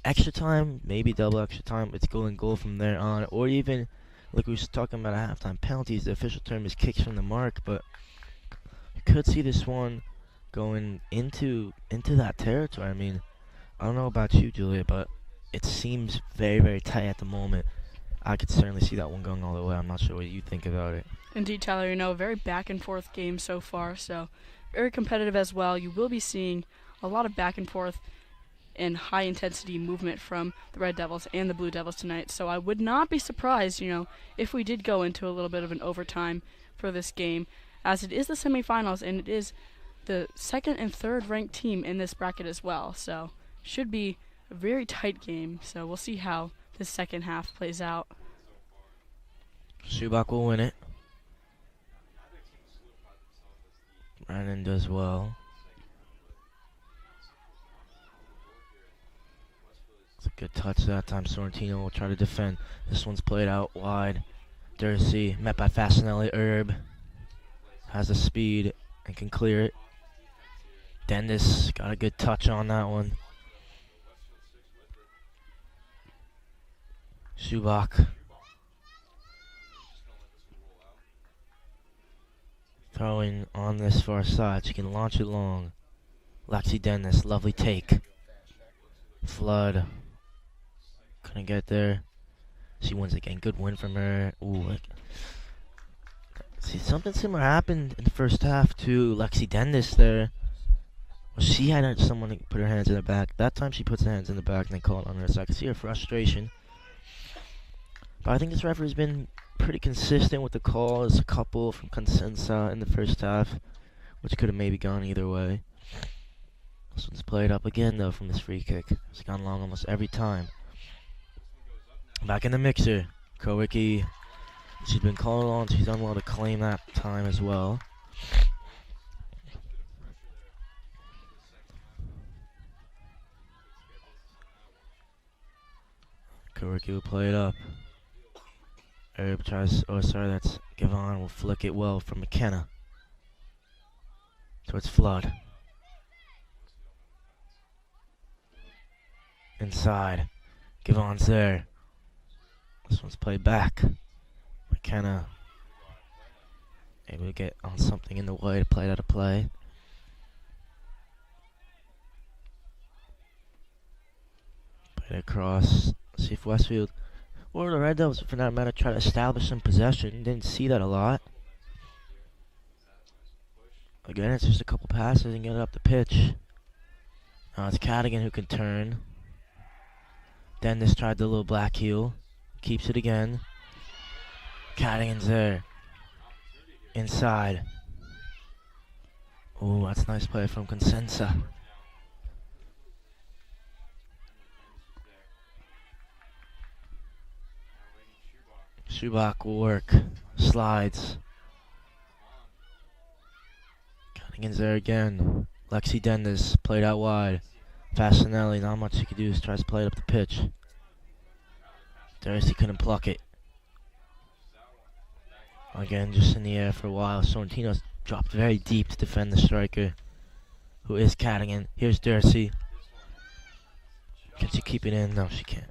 extra time, maybe double extra time. It's goal from there on, or even like we was talking about at halftime penalties. The official term is kicks from the mark, but you could see this one going into that territory. I mean, I don't know about you, Julia, but it seems very, very tight at the moment. I could certainly see that one going all the way. I'm not sure what you think about it. Indeed, Tyler, very back and forth game so far, so very competitive as well. You will be seeing a lot of back and forth and high intensity movement from the Red Devils and the Blue Devils tonight. So I would not be surprised, if we did go into a little bit of an overtime for this game, as it is the semifinals and it is the second and third ranked team in this bracket as well. So should be a very tight game. So we'll see how the second half plays out. Schubach will win it. Brennan does well. It's a good touch that time. Sorrentino will try to defend. This one's played out wide. Dursey met by Fasanelli. Herb has the speed and can clear it. Dendis got a good touch on that one. Schubach. Throwing on this far side. She can launch it long. Lexi Dennis, lovely take. Flood. Couldn't get there. She wins again. Good win from her. Ooh, see, something similar happened in the first half to Lexi Dennis there. Well, she had someone put her hands in the back. That time she puts her hands in the back and they call it on her. So I can see her frustration. But I think this referee's been pretty consistent with the calls. A couple from Consensa in the first half, which could have maybe gone either way. This one's played up again, though, from this free kick. It's gone long almost every time. Back in the mixer. Kowicki, she's been called on. She's done well to claim that time as well. Kowicki will play it up. Herb tries, that's Gavon will flick it well from McKenna. Towards Flood. Inside. Gavon's there. This one's played back. McKenna able to get on something in the way to play it out of play. Put it across. See if Westfield or the Red Devils, for that matter, try to establish some possession. Didn't see that a lot. Again, it's just a couple passes and get it up the pitch. Now it's Cadigan who can turn. Dennis tried the little black heel. Keeps it again. Cadigan's there. Inside. Ooh, that's a nice play from Consensa. Schubach will work. Slides. Cadigan's there again. Lexi Dennis played out wide. Fasanelli, not much he could do. Tries to play it up the pitch. Darcy couldn't pluck it. Again, just in the air for a while. Sorrentino's dropped very deep to defend the striker, who is Cadigan. Here's Darcy. Can she keep it in? No, she can't.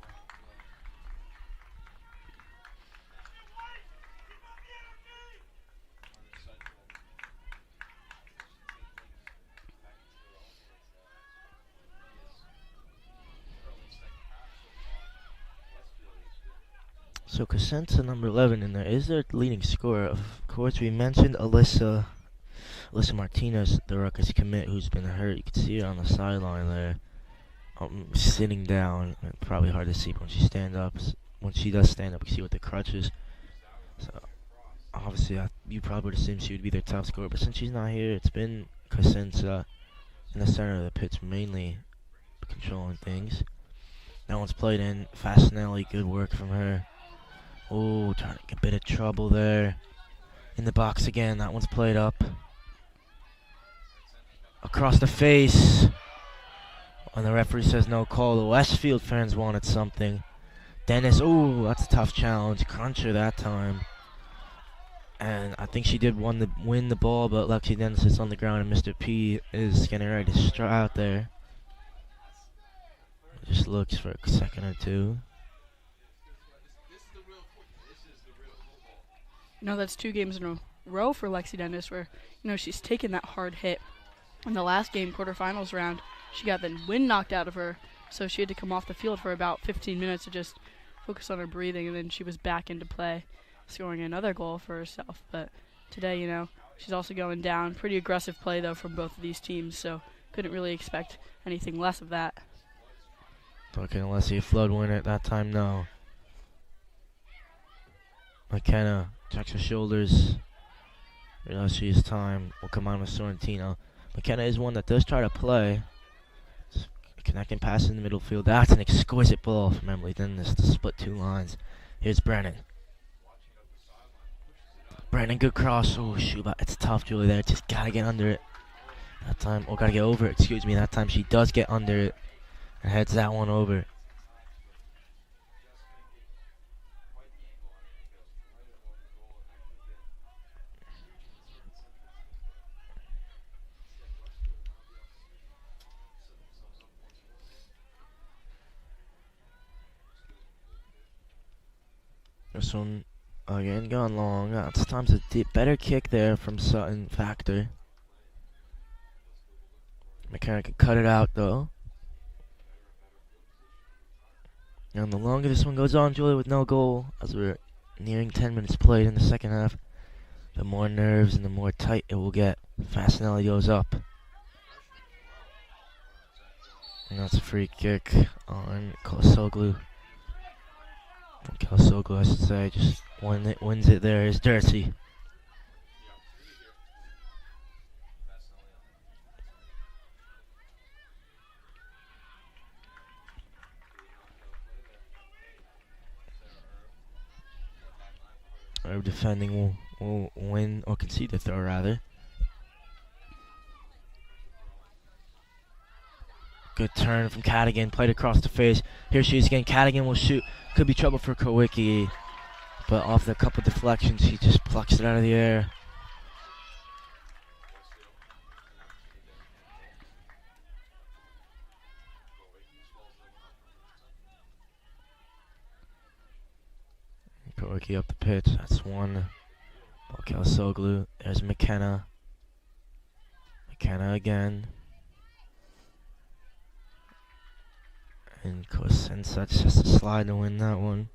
So Cosenza, number 11 in there, is their leading scorer. Of course, we mentioned Alyssa Martinez, the Rutgers commit, who's been hurt. You can see her on the sideline there, sitting down. Probably hard to see when she stands up. When she does stand up, you can see with the crutches. So obviously, you probably would assume she would be their top scorer. But since she's not here, it's been Cosenza in the center of the pitch, mainly controlling things. That one's played in. Fasinelli, good work from her. Oh, trying to get a bit of trouble there. In the box again, that one's played up. Across the face. And the referee says no call. The Westfield fans wanted something. Dennis, oh, that's a tough challenge. Cruncher that time. And I think she did win the ball, but Lexi Dennis is on the ground and Mr. P is getting ready to strut out there. Just looks for a second or two. That's 2 games in a row for Lexi Dennis where, she's taken that hard hit. In the last game, quarterfinals round, she got the wind knocked out of her, so she had to come off the field for about 15 minutes to just focus on her breathing, and then she was back into play, scoring another goal for herself. But today, she's also going down. Pretty aggressive play, though, from both of these teams, so couldn't really expect anything less of that. Okay, unless he flood win it that time, no. McKenna checks her shoulders. Realize she has time. Will come on with Sorrentino. McKenna is one that does try to play. Connecting pass in the middle field. That's an exquisite ball from Emily Dennis to split 2 lines. Here's Brennan. Brennan, good cross. Oh, shoot. It's tough, Julie, there. Just gotta get under it. That time, gotta get over it. Excuse me. That time she does get under it. And heads that one over. This one again gone long. It's times a better kick there from Sutton Factor. McKenna can cut it out though. And the longer this one goes on, Julie, with no goal, as we're nearing 10 minutes played in the second half, the more nerves and the more tight it will get. Fasinelli goes up. And that's a free kick on Kosoglu. Kosoglu, I should say, just wins it there is Dirty. Our defending will win, or concede the throw rather. Good turn from Cadigan, played across the face. Here she is again, Cadigan will shoot. Could be trouble for Kowicki, but off the couple deflections, he just plucks it out of the air. Kowicki up the pitch, that's one. Kelsoglu, there's McKenna. McKenna again. And Kosensuch just a slide to win that one.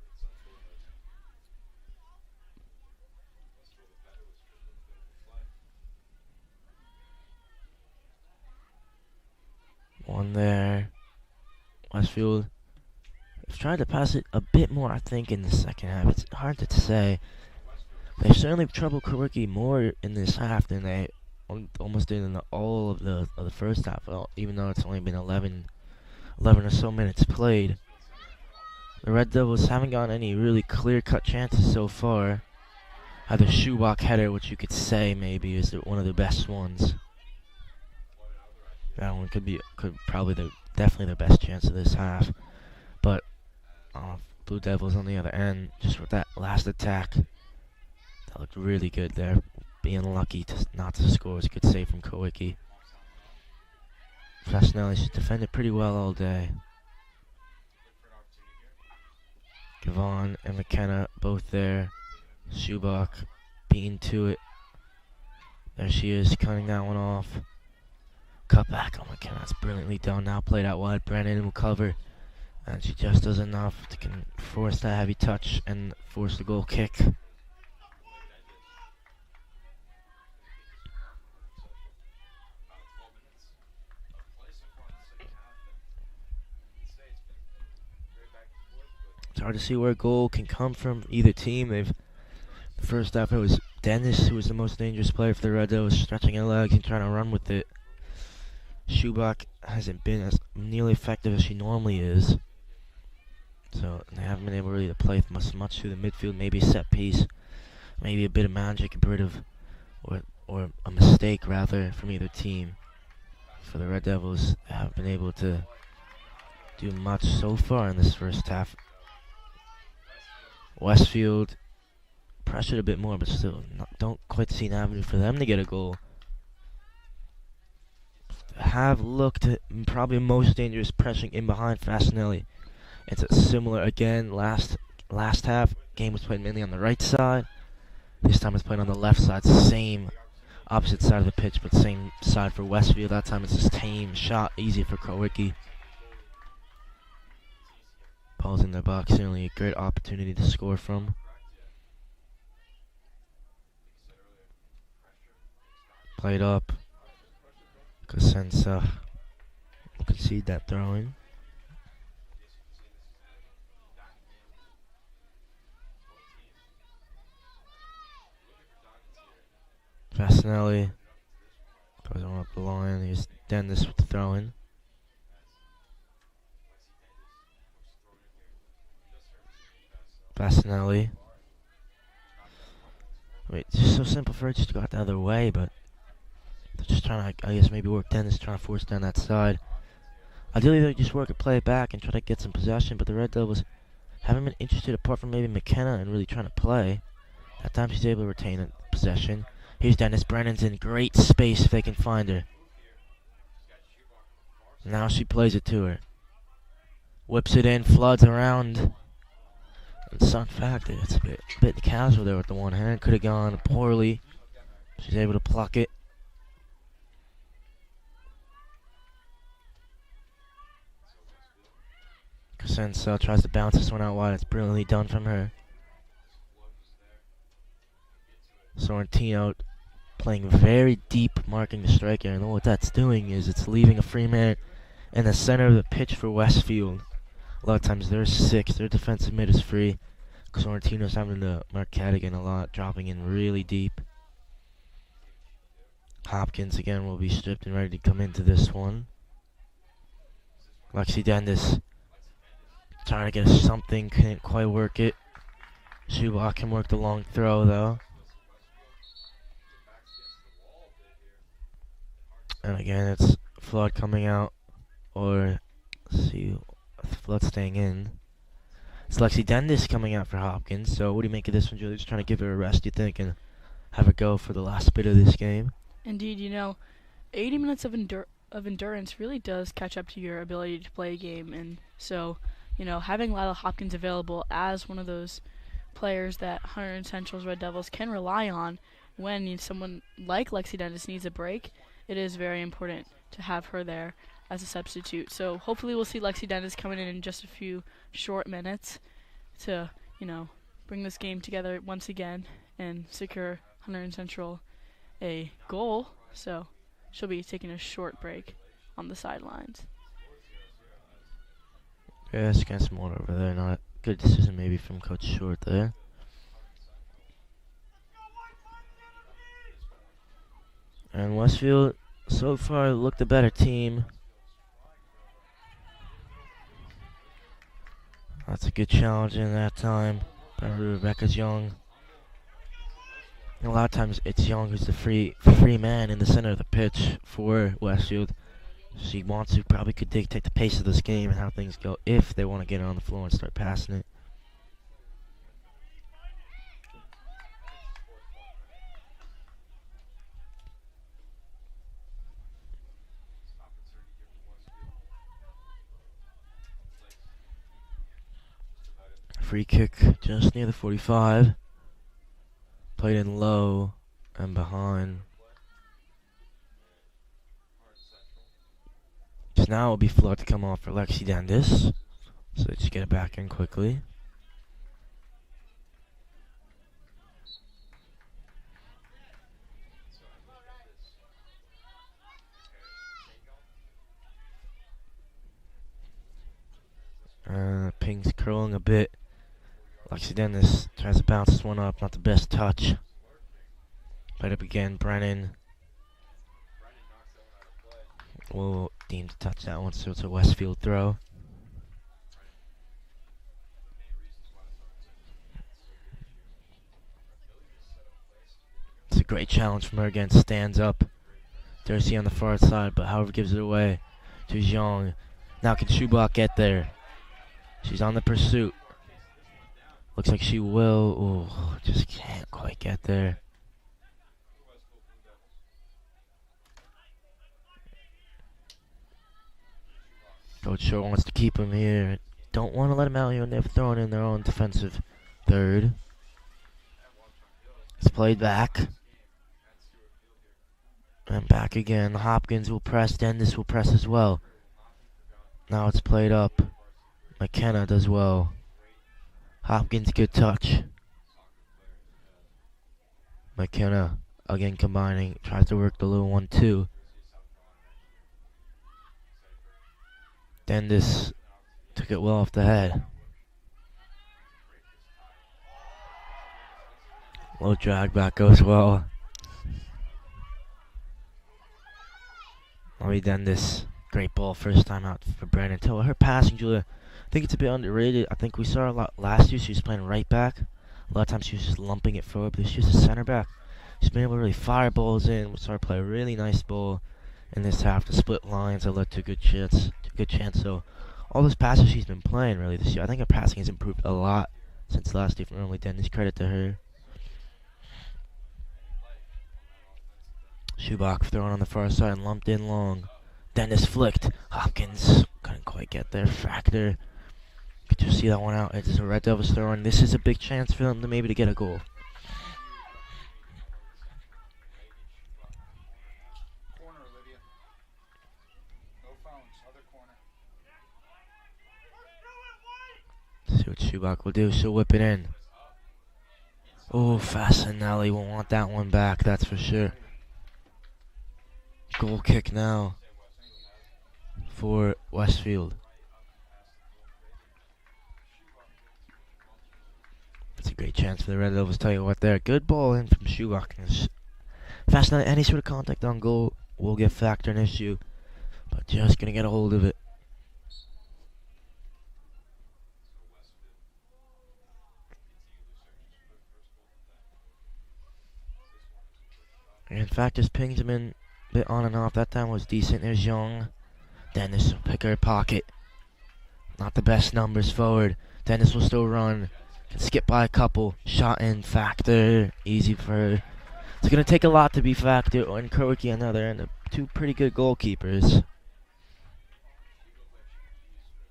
One there. Westfield has tried to pass it a bit more, I think, in the second half. It's hard to say. They've certainly troubled Kowicki more in this half than they almost did in all of the first half, even though it's only been 11 or so minutes played. The Red Devils haven't gotten any really clear-cut chances so far. Either Schubach header, which you could say maybe is one of the best ones. That one could probably definitely the best chance of this half. But Blue Devils on the other end, just with that last attack, that looked really good there. Being lucky not to score was a good save from Kowicki. Fasinelli, she's defended pretty well all day. Gavon and McKenna both there. Schubach being to it. There she is, cutting that one off. Cut back on McKenna, that's brilliantly done. Now played out wide, Brennan will cover. And she just does enough to force that heavy touch and force the goal kick. It's hard to see where a goal can come from either team. The first half it was Dennis who was the most dangerous player for the Red Devils, stretching her legs and trying to run with it. Schubach hasn't been as nearly effective as she normally is. So they haven't been able really to play much through the midfield. Maybe a set piece, maybe a bit of magic, a bit of, or a mistake rather from either team. For the Red Devils, they haven't been able to do much so far in this first half. Westfield pressured a bit more, but still don't quite see an avenue for them to get a goal. Have looked at probably most dangerous pressing in behind Fasinelli. It's a similar again last half. Game was played mainly on the right side. This time it's played on the left side. Same opposite side of the pitch, but same side for Westfield. That time it's just tame shot, easy for Krowicki. Ball's in their box, certainly a great opportunity to score from. Played up. Cosenza will concede that throw-in. Fasinelli throws one up the line. Here's Dennis with the throw-in. Fasinelli. Wait, it's just so simple for it just to go out the other way, but they're just trying to, I guess, maybe work Dennis, trying to force down that side. Ideally, they just work it, play it back, and try to get some possession, but the Red Devils haven't been interested, apart from maybe McKenna, in really trying to play. At times, she's able to retain possession. Here's Dennis. Brennan's in great space if they can find her. Now she plays it to her. Whips it in, floods around. It's in fact, it's a bit casual there with the one hand. Could have gone poorly. She's able to pluck it. Cosenza tries to bounce this one out wide. It's brilliantly done from her. Sorrentino playing very deep, marking the striker. And what that's doing is it's leaving a free man in the center of the pitch for Westfield. A lot of times they're 6. Their defensive mid is free. Sorrentino's having to mark Cadigan a lot, dropping in really deep. Hopkins again will be stripped and ready to come into this one. Lexi Dendis trying to get something, couldn't quite work it. Schubach can work the long throw though. And again, it's Flood coming out, or let's see, Flood staying in. It's Lexi Dendis coming out for Hopkins. So what do you make of this one, Julie? Just trying to give her a rest, you think, and have her go for the last bit of this game? Indeed, 80 minutes of endurance really does catch up to your ability to play a game. And so, having Lila Hopkins available as one of those players that Hunterdon Central's Red Devils can rely on when someone like Lexi Dendis needs a break, it is very important to have her there as a substitute. So hopefully we'll see Lexi Dendis coming in just a few short minutes to, bring this game together once again and secure Hunterdon Central a goal. So she'll be taking a short break on the sidelines. Yeah, it's against Moore over there. Not a good decision maybe from Coach Short there. And Westfield so far looked the better team. That's a good challenge in that time by Rebecca's Young. And a lot of times it's Young who's the free man in the center of the pitch for Westfield. She wants to, probably could dictate the pace of this game and how things go if they want to get it on the floor and start passing it. Free kick just near the 45. Played in low and behind. Just now it will be Flood to come off for Lexi Dendis. So they just get it back in quickly. Ping's curling a bit. Lexi Dennis tries to bounce this one up. Not the best touch. Played up again. Brennan will deem to touch that one, so it's a Westfield throw. Great challenge from her again. Stands up. Darcy on the far side, but however gives it away to Zhang. Now can Shubak get there? She's on the pursuit. Looks like she will. Oh, just can't quite get there. Coach sure wants to keep him here. Don't want to let him out here when they're throwing in their own defensive third. It's played back. And back again. Hopkins will press. Dennis will press as well. Now it's played up. McKenna does well. Hopkins, good touch. McKenna again combining. Tries to work the little 1-2. Dennis took it well off the head. Low drag back goes well. Molly Dennis, great ball first time out for Brandon Tiller. Her passing, Julia, I think it's a bit underrated. I think we saw her a lot last year. She was playing right back. A lot of times she was just lumping it forward, but she was a center back. She's been able to really fire balls in. We saw her play a really nice ball in this half. The split lines that led to a good chance. So all those passes she's been playing really this year. I think her passing has improved a lot since last year from Emily Dennis. Credit to her. Shubak throwing on the far side and lumped in long. Dennis flicked. Hopkins couldn't quite get there. Factor. Could you see that one out? It's a Red Devils throwing. This is a big chance for them to maybe to get a goal. Corner, Olivia. No phones. Other corner. See what Shubak will do. She'll whip it in. Oh, Fasanelli won't want that one back, that's for sure. Goal kick now for Westfield. It's a great chance for the Red Devils. Tell you what there. Good ball in from Shubak. Fasanelli, any sort of contact on goal will get Factor an issue. But just going to get a hold of it. In fact, just pings him in a bit on and off. That time was decent. There's Young. Dennis will pick her pocket. Not the best numbers forward. Dennis will still run. Can skip by a couple. Shot in. Factor. Easy for her. It's going to take a lot to be Factor and Kroicki on the other end. Two pretty good goalkeepers.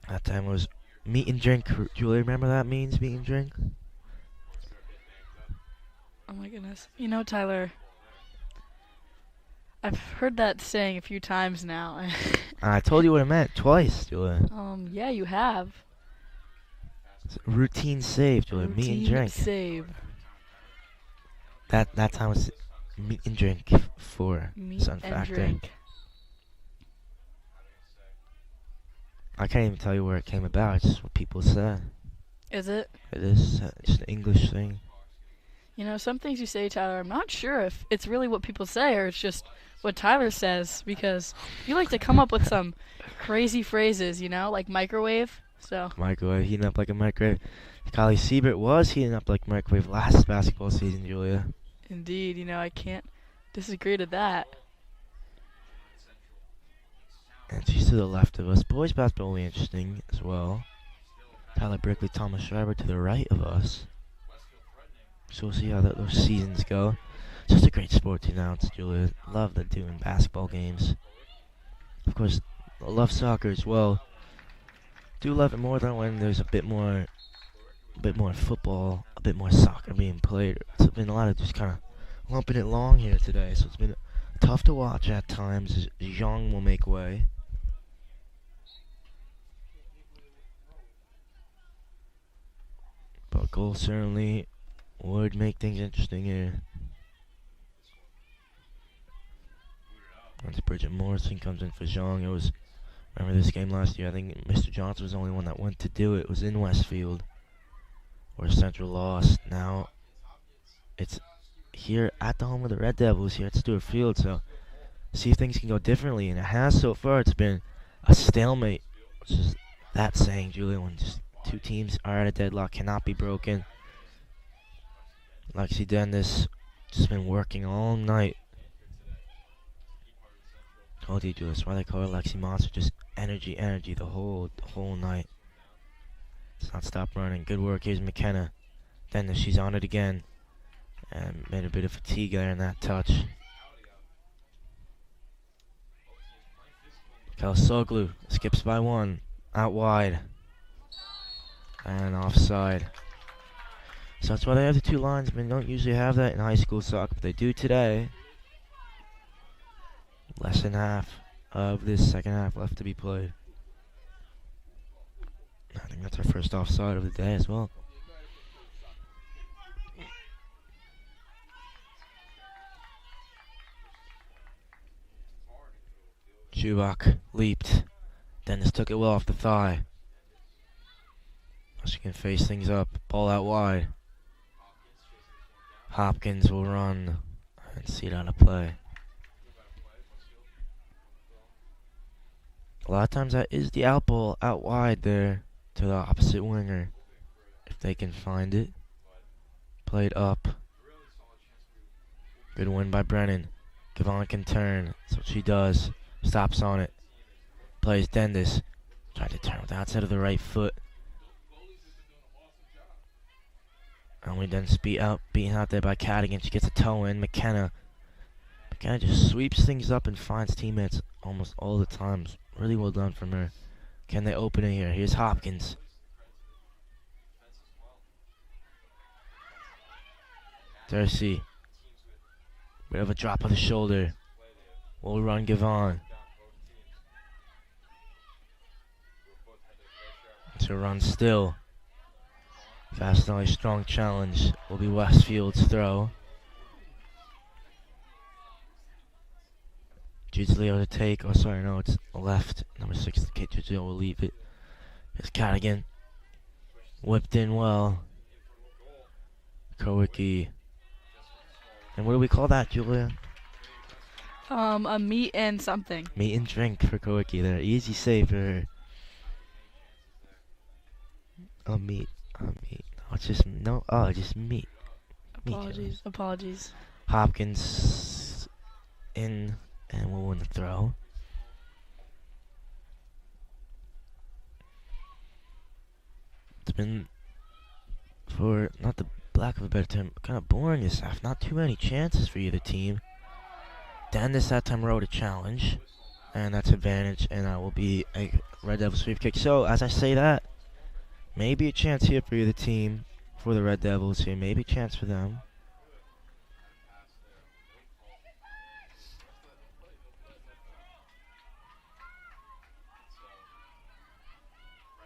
That time was meat and drink. Julie, remember that means meat and drink? Oh my goodness. You know, Tyler, I've heard that saying a few times now. I told you what it meant twice, Julia. Yeah, you have. It's a routine save, Julia. Meat and drink. Save. That time was meat and drink for Meat Sun and Factor. drink. I can't even tell you where it came about. It's just what people said. Is it? It is. It's an English thing. You know, some things you say, Tyler, I'm not sure if it's really what people say or it's just what Tyler says, because you like to come up with some crazy phrases, you know, like microwave. So Microwave, heating up like a microwave. Kylie Siebert was heating up like a microwave last basketball season, Julia. indeed, you know, I can't disagree to that. And she's to the left of us. Boys basketball will be interesting as well. Tyler Brickley, Thomas Schreiber to the right of us. So we'll see how those seasons go. It's just a great sport to announce, Julia. Love that doing basketball games. Of course, I love soccer as well. Do love it more than when there's a bit more football, a bit more soccer being played. It's been a lot of just kind of lumping it long here today, so it's been tough to watch at times. Zhang will make way. But goal certainly would make things interesting here. Once Bridget Morrison comes in for Zhang, remember this game last year, I think Mr. Johnson was the only one that went to do it. It was in Westfield, where Central lost. Now, it's here at the home of the Red Devils, here at Stewart Field, so see if things can go differently, and it has so far. It's been a stalemate, which is that saying, Julia, when just two teams are at a deadlock, cannot be broken. Lexi Dennis Just been working all night. Told you, Julius, why they call her Lexi Monster. Just energy, energy the whole night. Does not stop running. Good work. Here's McKenna. Then she's on it again. And made a bit of fatigue there in that touch. Kalsoglu skips by one. Out wide. And offside. So that's why they have the two linesmen. Don't usually have that in high school soccer, but they do today. Less than half of this second half left to be played. I think that's our first offside of the day as well. Schubach leaped. Dennis took it well off the thigh. She can face things up. Ball out wide. Hopkins will run and see it on a play. A lot of times that is the out ball out wide there to the opposite winger. If they can find it. Played up. Good win by Brennan. Gavon can turn. That's what she does. Stops on it. Plays Dendis. Tried to turn with the outside of the right foot. Only then beaten out there by Cadigan. She gets a toe in. McKenna just sweeps things up and finds teammates almost all the time. Really well done from her. Can they open it here? Here's Hopkins. Darcy. Bit of a drop of the shoulder. Will run Gavon. To run still. Fast and strong challenge will be Westfield's throw. Giglio to take. Oh, sorry, no, it's left. Number 6, Kate Giglio will leave it. Here's Cadigan. Whipped in well. Kowicki. And what do we call that, Julia? A meat and something. Meat and drink for Kowicki there. Easy save for her. Oh, meat. Oh, meat. Oh, it's just, no, oh, just meat. Apologies. Hopkins in and will win the throw. It's been, for not the lack of a better term, kind of boring this half. Not too many chances for either team. Dennis that time rode a challenge, and that's advantage, and that will be a Red Devils sweep kick. So as I say that, maybe a chance here for either team, for the Red Devils here. Maybe a chance for them.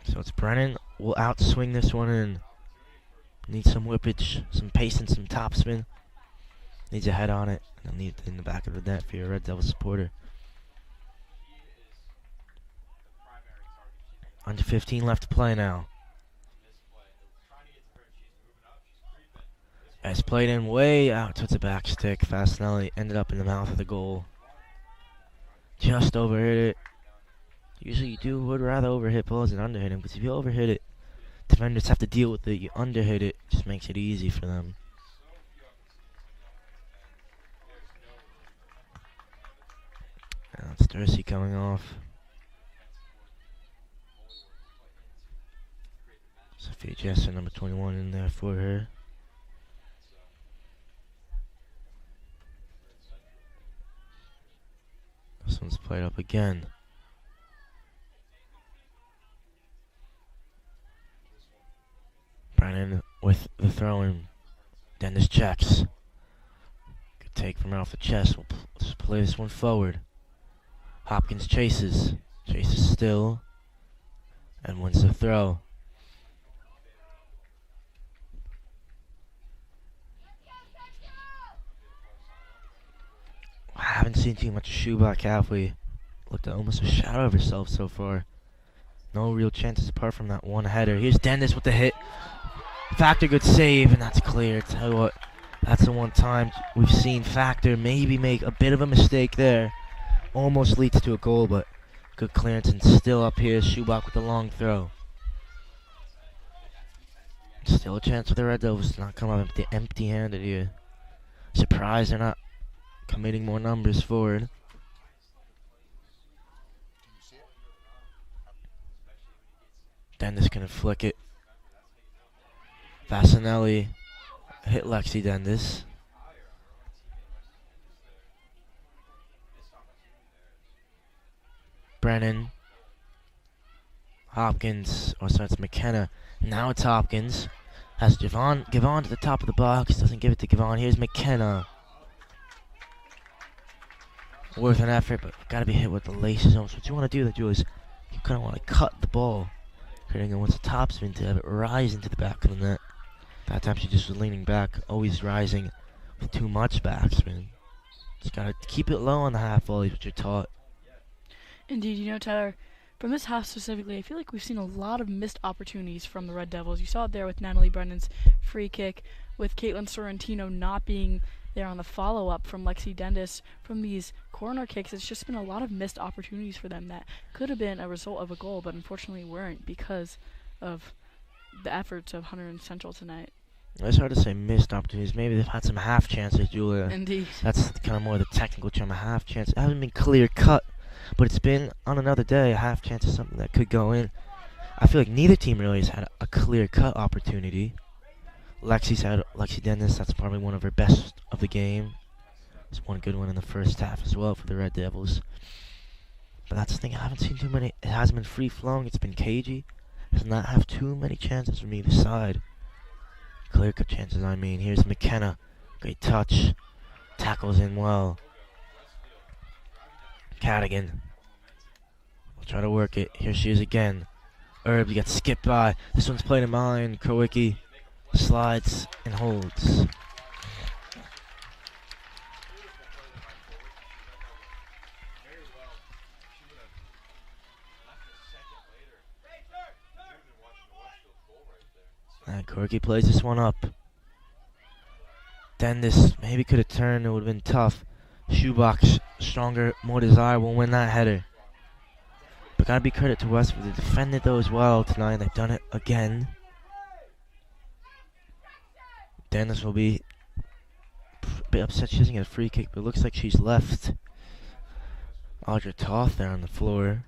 So it's Brennan will outswing this one in. Needs some whippage, some pace, and some topspin. Needs a head on it. And they'll need it in the back of the net for your Red Devil supporter. Under 15 left to play now. As played in way out to the back stick. Fasinelli ended up in the mouth of the goal. Just overhit it. Usually you would rather overhit balls than underhit them, because if you overhit it, defenders have to deal with it. You underhit it, just makes it easy for them. Now it's Darcy coming off. Sophia Jesser, number 21, in there for her. This one's played up again. Brennan with the throw-in. Dennis checks. Good take from off the chest. We'll just play this one forward. Hopkins chases. Chases still. And wins the throw. I haven't seen too much of Schubach, have we? Looked at almost a shadow of herself so far. No real chances apart from that one header. Here's Dennis with the hit. Factor good save, and that's clear. Tell you what, that's the one time we've seen Factor maybe make a bit of a mistake there. Almost leads to a goal, but good clearance, and still up here, Schubach with the long throw. Still a chance for the Red Devils to not come up empty-handed here. Surprised they're not committing more numbers forward. Dendis gonna flick it. Fasanelli hit Lexi Dendis. Brennan. Hopkins, or sorry, it's McKenna. Now it's Hopkins. Has Gavon to the top of the box. Doesn't give it to Gavon. Here's McKenna. Worth an effort, but gotta be hit with the laces. So what you want to do, Julius, you kind of want to cut the ball, creating it once the topspin to have it rise into the back of the net. That time she just was leaning back, always rising with too much backspin. Just gotta keep it low on the half volleys, which you're taught. Indeed, you know, Tyler, from this half specifically, I feel like we've seen a lot of missed opportunities from the Red Devils. You saw it there with Natalie Brennan's free kick, with Caitlin Sorrentino not being there on the follow-up from Lexi Dendis. From these corner kicks, it's just been a lot of missed opportunities for them that could have been a result of a goal, but unfortunately weren't because of the efforts of Hunterdon Central tonight. It's hard to say missed opportunities. Maybe they've had some half chances, Julia. Indeed. That's kind of more the technical term, a half chance. It hasn't been clear cut, but it's been on another day. A half chance is something that could go in. I feel like neither team really has had a clear cut opportunity. Lexi Dendis, that's probably one of her best of the game. There's one good one in the first half as well for the Red Devils. But that's the thing, I haven't seen too many. It hasn't been free flowing, it's been cagey. Does not have too many chances from either side. Clear cut chances, I mean. Here's McKenna. Great touch. Tackles in well. Cadigan will try to work it. Here she is again. Herb gets skipped by. This one's played in mine. Krowicki slides and holds. And Krowicki plays this one up. Dendis maybe could have turned. It would have been tough. Shoebox, stronger, more desirable, win that header. But gotta be credit to Westfield. They defended those well tonight. They've done it again. Dennis will be a bit upset she doesn't get a free kick, but it looks like she's left Audra Toth there on the floor.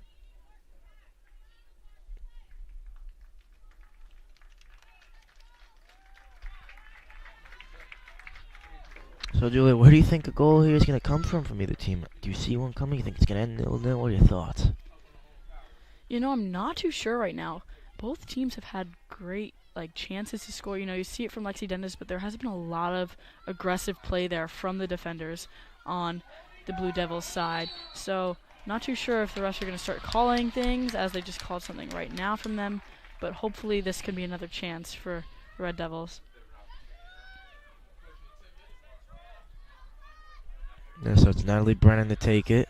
So, Julia, where do you think a goal here is going to come from either team? Do you see one coming? You think it's going to end 0-0? What are your thoughts? You know, I'm not too sure right now. Both teams have had great chances to score. You know, you see it from Lexi Dendis, but there has been a lot of aggressive play there from the defenders on the Blue Devils side. So, not too sure if the refs are going to start calling things, as they just called something right now from them. But hopefully this could be another chance for the Red Devils. Yeah, so it's Natalie Brennan to take it.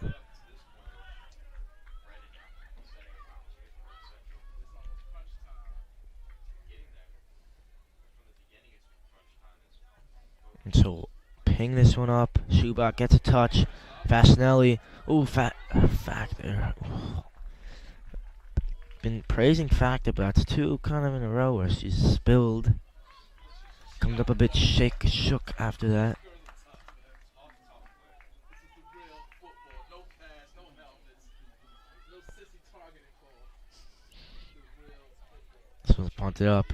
And so ping this one up. Schubach gets a touch. Fasanelli. Ooh, Factor. Been praising Factor, but that's two kind of in a row where she's spilled. Comes up a bit shook after that. This one's punted up.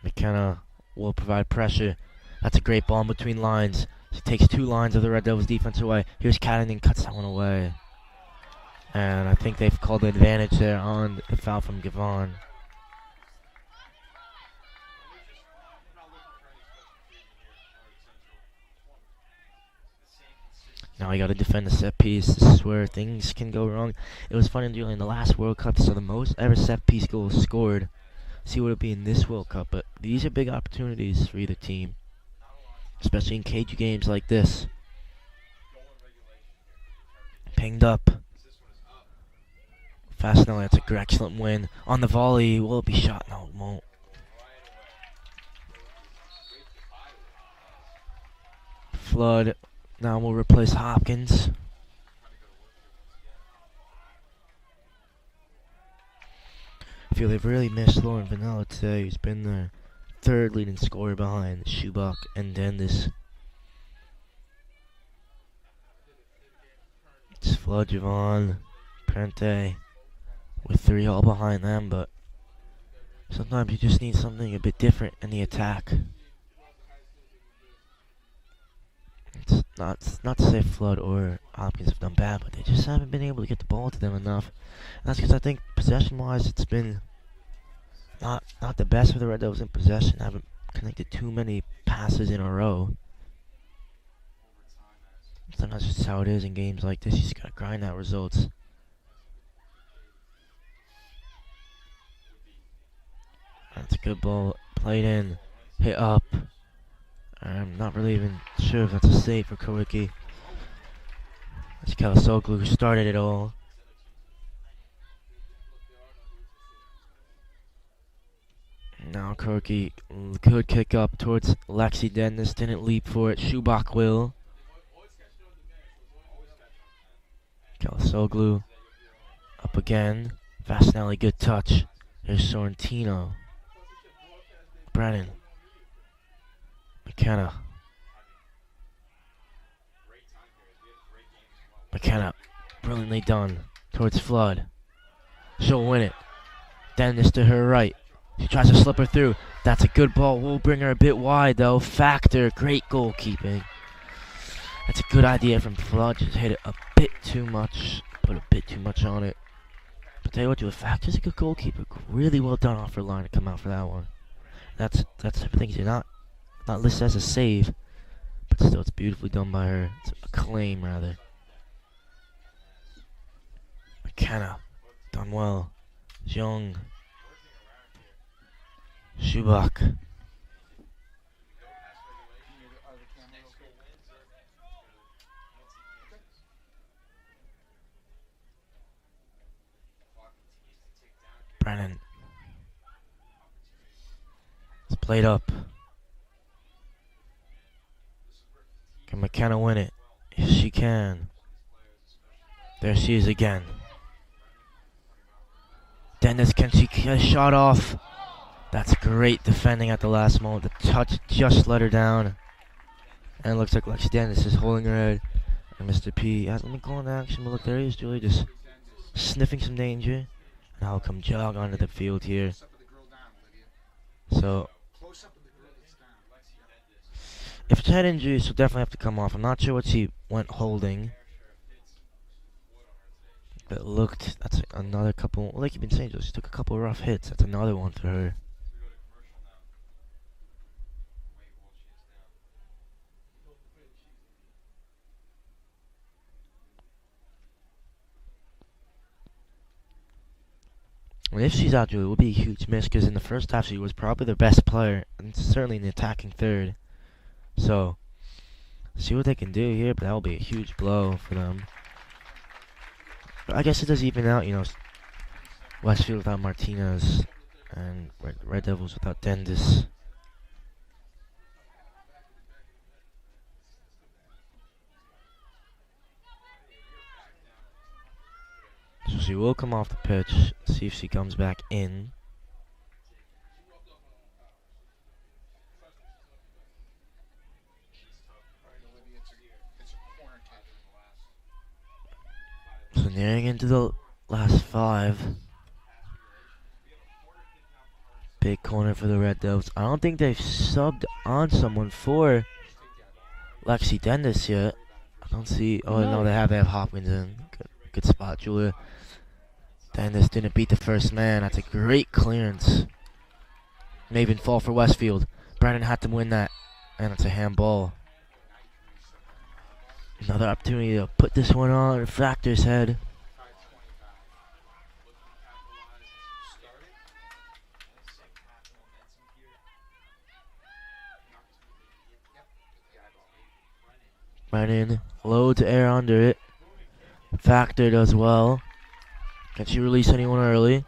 McKenna will provide pressure. That's a great ball in between lines. She takes two lines of the Red Devils defense away. Here's Cadigan, cuts that one away. And I think they've called the advantage there on the foul from Gavon. Now we got to defend the set piece. This is where things can go wrong. It was funny in the last World Cup, so the most ever set piece goals scored. See what it'll be in this World Cup, but these are big opportunities for either team, especially in cagey games like this. Pinged up. Fasanelli, that's a great, excellent win. On the volley, will it be shot? No, it won't. Flood. Now we'll replace Hopkins. I feel they've really missed Lauren Vanilla today. He's been there third leading scorer behind Schubach and Dennis. It's Flood, Javon, Prente with 3 all behind them, but sometimes you just need something a bit different in the attack. It's not to say Flood or Hopkins have done bad, but they just haven't been able to get the ball to them enough. And that's because I think possession-wise, it's been not the best for the Red Devils in possession. Haven't connected too many passes in a row. Sometimes that's just how it is in games like this. You just gotta grind out results. That's a good ball, played in, hit up. I'm not really even sure if that's a save for Kawicki. It's Kalasoglu who started it all. Now Kawicki, good kick up towards Lexi Dennis, didn't leap for it. Schubach will. Kalasoglu up again. Vasinelli, good touch. Here's Sorrentino. Brennan. McKenna. McKenna, brilliantly done towards Flood. She'll win it. Dennis to her right. She tries to slip her through. That's a good ball. We'll bring her a bit wide though. Factor, great goalkeeping. That's a good idea from Flood. Just hit it a bit too much. Put a bit too much on it. But tell you what, Factor's a good goalkeeper. Really well done off her line to come out for that one. That's the type of things you're not listed as a save, but still it's beautifully done by her. It's a claim rather. McKenna, done well. Jung. Schubach. Brennan. It's played up. Can McKenna win it? Yes, she can. There she is again. Dennis, can she get a shot off? That's great defending at the last moment. The touch just let her down. And it looks like Lexi Dennis is holding her head. And Mr. P hasn't been going to action, but look, there he is, Julie, just sniffing some danger. And I'll come jog onto the field here. So, if it's head injury, she'll definitely have to come off. I'm not sure what she went holding. But looked, that's another couple, like you've been saying, she took a couple of rough hits. That's another one for her. And if she's out, Julie, it will be a huge miss because in the first half she was probably their best player, and certainly in the attacking third. So, see what they can do here, but that will be a huge blow for them. But I guess it does even out, you know, Westfield without Martinez and Red Devils without Dennis. So she will come off the pitch, see if she comes back in. So nearing into the last 5. Big corner for the Red Devils. I don't think they've subbed on someone for Lexi Dennis yet. I don't see. Oh no, they have Hopkins in. Good spot, Julia. Dennis didn't beat the first man. That's a great clearance. May even fall for Westfield. Brennan had to win that. And it's a handball. Another opportunity to put this one on Factor's head. Brennan loads air under it. Factor does well. Can she release anyone early?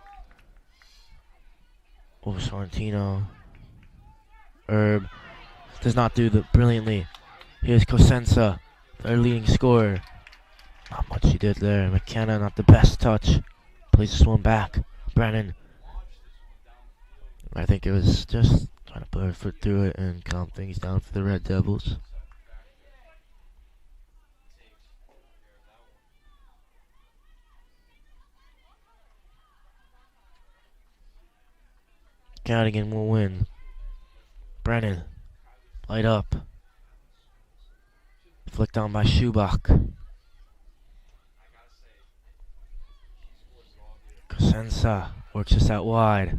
Oh, Sorrentino. Herb does not do the brilliantly. Here's Cosenza, their leading scorer. Not much she did there. McKenna, not the best touch. Plays this one back. Brennan. I think it was just trying Trying to put her foot through it and calm things down for the Red Devils. Cadigan will win. Brennan, light up. Flicked on by Schubach. Cosenza works this out wide.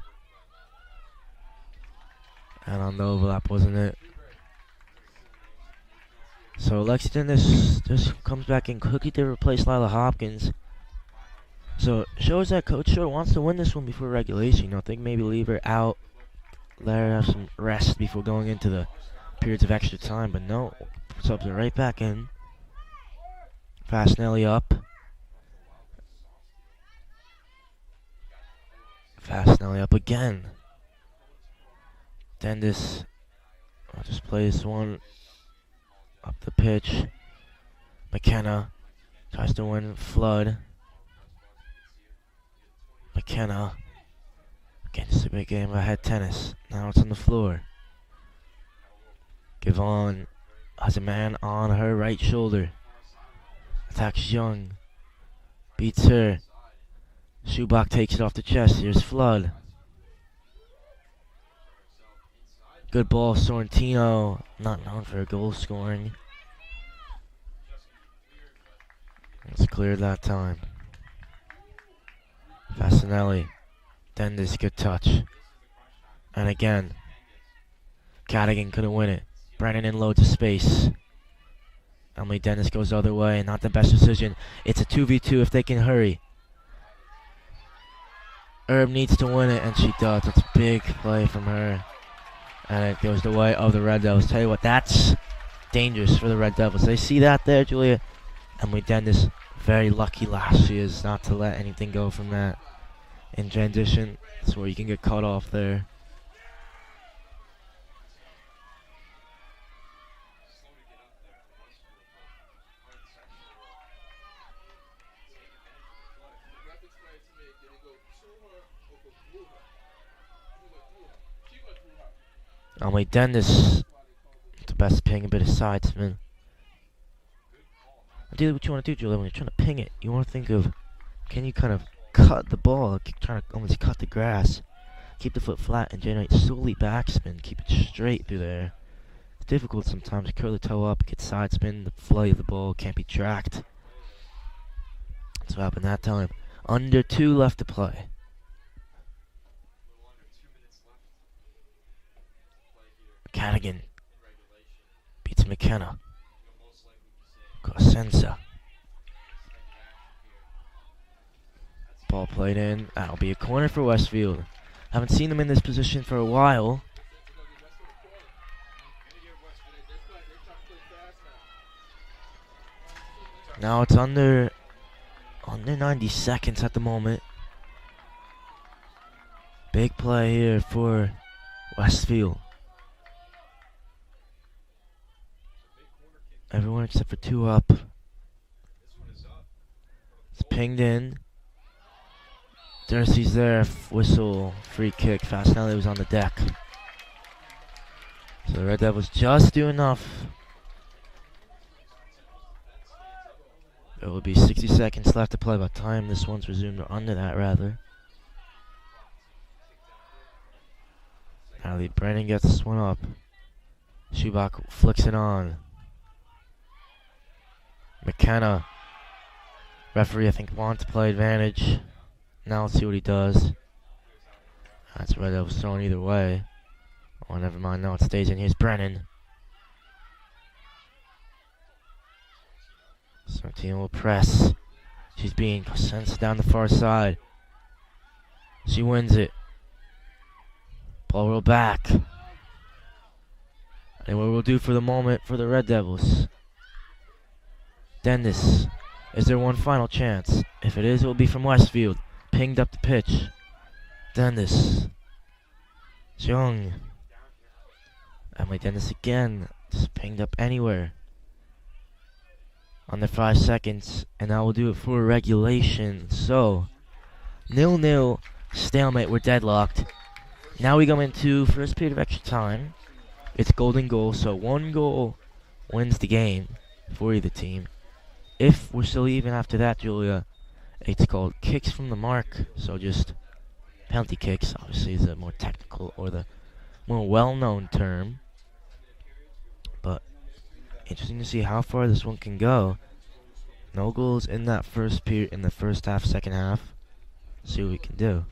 And on the overlap, wasn't it? So Lexington just comes back in quickly to replace Lila Hopkins. So it shows that Coach Short wants to win this one before regulation. You know, I think maybe leave her out, let her have some rest before going into the periods of extra time. But no, subs her right back in. Fastenelli up. Fastenelli up again. Dendis, I'll just play this one up the pitch. McKenna tries to win Flood. McKenna. Again, just a big game of head tennis. Now it's on the floor. Givon has a man on her right shoulder. Attacks Young. Beats her. Schubach takes it off the chest. Here's Flood. Good ball, Sorrentino. Not known for goal scoring. It's cleared that time. Fastenelli. Dendis, good touch. And again. Cadigan couldn't win it. Brennan in loads of space. Emily Dennis goes the other way. Not the best decision. It's a 2v2 if they can hurry. Herb needs to win it, and she does. It's a big play from her. And it goes the way of the Red Devils. Tell you what, that's dangerous for the Red Devils. They see that there, Julia. Emily Dennis, very lucky lass she is not to let anything go from that. In transition, that's where you can get caught off there. Emily Dennis, the best ping, a bit of side spin. Do what you want to do, Julia, when you're trying to ping it. You want to think of, can you kind of cut the ball, like trying to almost cut the grass. Keep the foot flat and generate solely backspin. Keep it straight through there. It's difficult sometimes to curl the toe up, get side spin, the flight of the ball can't be tracked. That's what happened that time. Under 2 left to play. Cadigan beats McKenna. Cosenza. Ball played in. That'll be a corner for Westfield. Haven't seen them in this position for a while. Now it's under 90 seconds at the moment. Big play here for Westfield. Everyone except for 2 up. It's pinged in. Darcy's there. Whistle. Free kick. Fastenelli was on the deck. So the Red Devils just do enough. There will be 60 seconds left to play by the time this one's resumed, or under that rather. Natalie Brennan gets this one up. Schubach flicks it on. McKenna. Referee, I think, wants to play advantage. Now let's see what he does. That's Red Devils thrown either way. Oh, never mind. Now it stays in. Here's Brennan. Sorrentino will press. She's being sent down the far side. She wins it. Ball roll back. And what we'll do for the moment for the Red Devils. Dennis. Is there one final chance? If it is, it will be from Westfield. Pinged up the pitch. Dennis. Jung. Emily Dennis again. Just pinged up anywhere. Under 5 seconds. And that will do it for regulation. So, 0-0. Stalemate. We're deadlocked. Now we go into first period of extra time. It's golden goal, so 1 goal wins the game for either team. If we're still even after that, Julia, it's called kicks from the mark, so just penalty kicks, obviously is the more technical or the more well-known term. But interesting to see how far this one can go. No goals in that first period, in the first half, second half. See what we can do.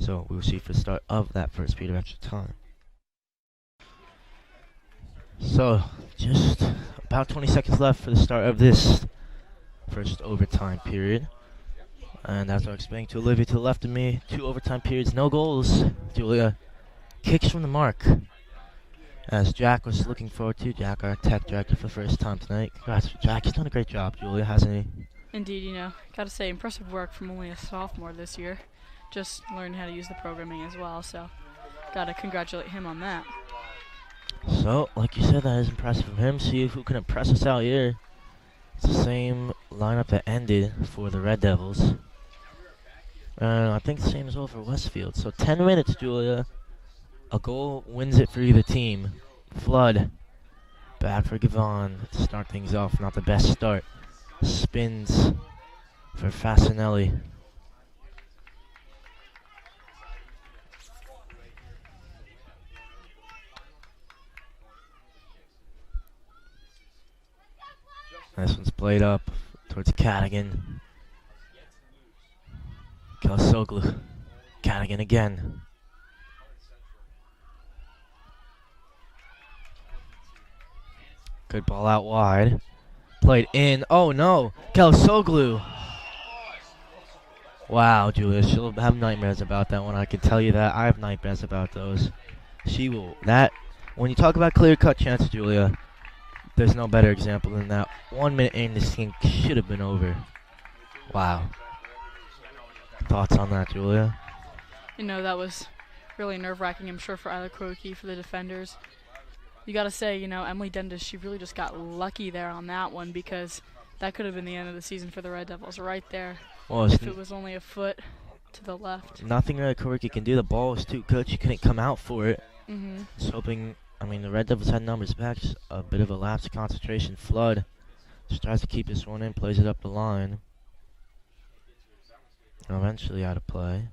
So we'll see for the start of that first period of extra time. So just about 20 seconds left for the start of this first overtime period. And as I was explaining to Olivia to the left of me, 2 overtime periods, no goals. Julia kicks from the mark. As Jack was looking forward to, Jack, our tech director, for the first time tonight. Congrats, Jack. He's done a great job, Julia, hasn't he? Indeed, gotta say, impressive work from only a sophomore this year. Just learned how to use the programming as well, so gotta congratulate him on that. So, like you said, that is impressive from him. See who can impress us out here. It's the same lineup that ended for the Red Devils. I think the same as well for Westfield. So 10 minutes, Julia. A goal wins it for either team. Flood. Back for Gavon to start things off. Not the best start. Spins for Fasinelli. This one's played up towards Cadigan. Kalsoglu. Cadigan again. Good ball out wide. Played in. Oh no! Kalsoglu! Wow, Julia, she'll have nightmares about that one. I can tell you that. I have nightmares about those. She will. That, when you talk about clear-cut chances, Julia, there's no better example than that. 1 minute in, this thing should have been over. Wow. Thoughts on that, Julia? That was really nerve-wracking, I'm sure, for Isla Kroki, for the defenders. You gotta say, Emily Dendas, she really just got lucky there on that one, because that could have been the end of the season for the Red Devils right there. Well, if it was only a foot to the left. Nothing really Kroki can do. The ball was too good. She couldn't come out for it. Just hoping, the Red Devils had numbers back. Just a bit of a lapse of concentration. Flood just tries to keep this one in, plays it up the line. And eventually out of play.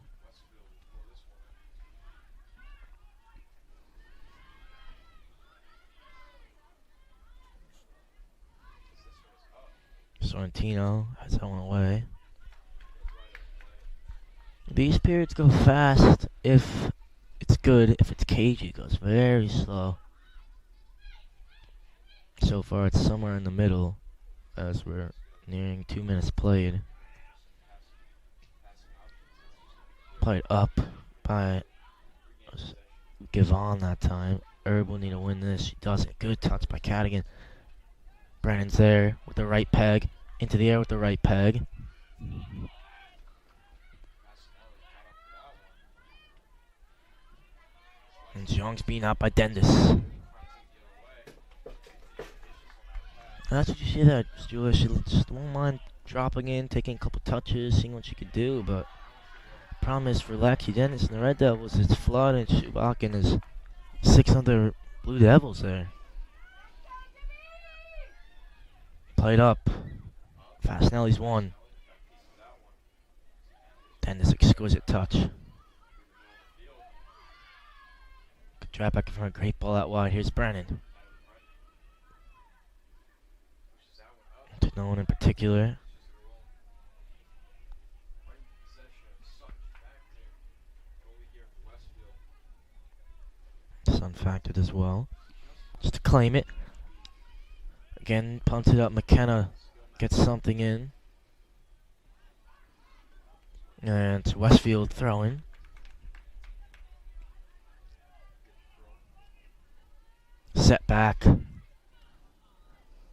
Sorrentino has that one away. These periods go fast if it's good. If it's cagey, it goes very slow. So far, it's somewhere in the middle as we're nearing 2 minutes played. Played up by Gavon that time. Herb will need to win this. She doesn't. Good touch by Cadigan. Brennan's there with the right peg. Into the air with the right peg. And Zhang's being out by Dendas. That's what you see there, Julia. She just won't mind dropping in, taking a couple touches, seeing what she could do, but the problem is for Lexi Dennis and the Red Devils, it's Flood and Schubach and his 6 other Blue Devils there. Played up. Fasinelli's one. Then this exquisite touch. Good drive back in front. Great ball out wide. Here's Brennan. To no one in particular. Sun factored as well. Just to claim it. Again, punted up. McKenna gets something in. And it's Westfield throwing. Set back.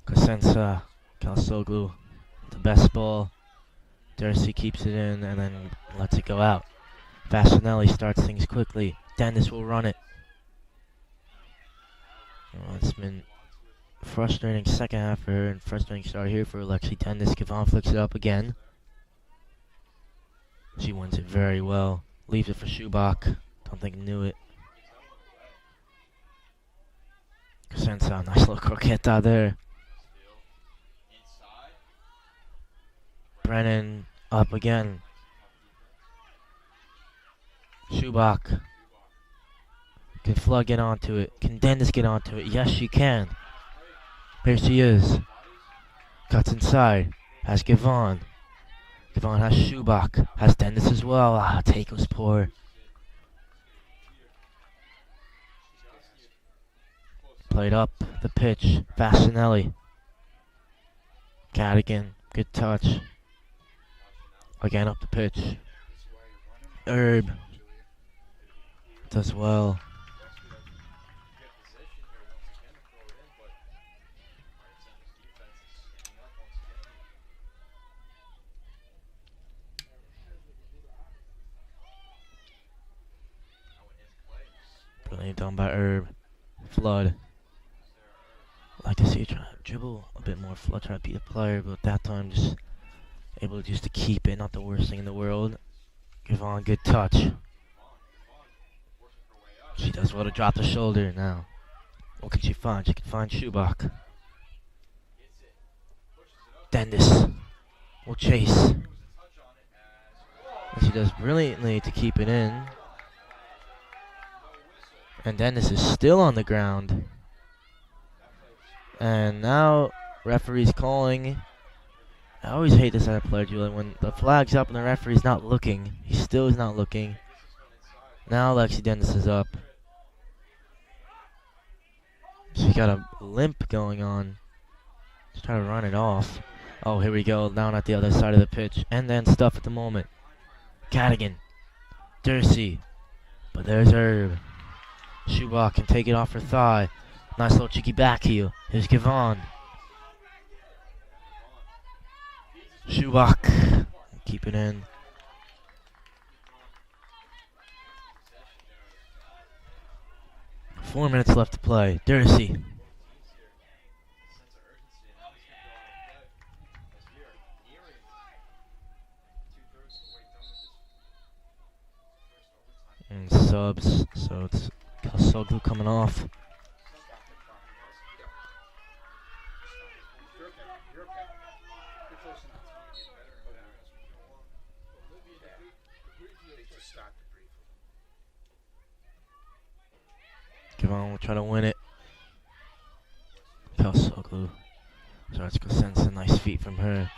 Cosenza, Kalsoglu, the best ball. Darcy keeps it in and then lets it go out. Fasinelli starts things quickly. Dennis will run it. Well, it's been frustrating second half for her and frustrating start here for Alexi Dennis. Gavon flicks it up again. She wins it very well. Leaves it for Schubach. Don't think knew it. Cosenza, nice little croqueta there. Brennan up again. Schubach. Can Flood get onto it? Can Dennis get onto it? Yes, she can. Here she is. Cuts inside. Has Gavon. Gavon has Schubach. Has Dennis as well. Ah, take was poor. Played up the pitch. Fasinelli. Cadigan. Good touch. Again up the pitch. Herb. Does well. Brilliant done by Herb. Flood. Like to see her try to dribble a bit more. Flood try to beat the player, but that time just able just to keep it. Not the worst thing in the world. Gavon, good touch. She does well to drop the shoulder now. What can she find? She can find Schubach. Dennis will chase. And she does brilliantly to keep it in. And Dennis is still on the ground. And now referee's calling. I always hate this out of player, Julian. When the flag's up and the referee's not looking, he still is not looking. Now Lexi Dennis is up. She's got a limp going on. She's trying to run it off. Oh, here we go. Down at the other side of the pitch. And then stuff at the moment. Cadigan. Dursey. But there's Herb. Schubach can take it off her thigh. Nice little cheeky back heel. Here's Gavon. Schubach. Keep it in. Four minutes left to play. Dursey. And subs, so it's Kasoglu coming off. Gavon will try to win it. Kasoglu. Starts to sense a nice feet from her.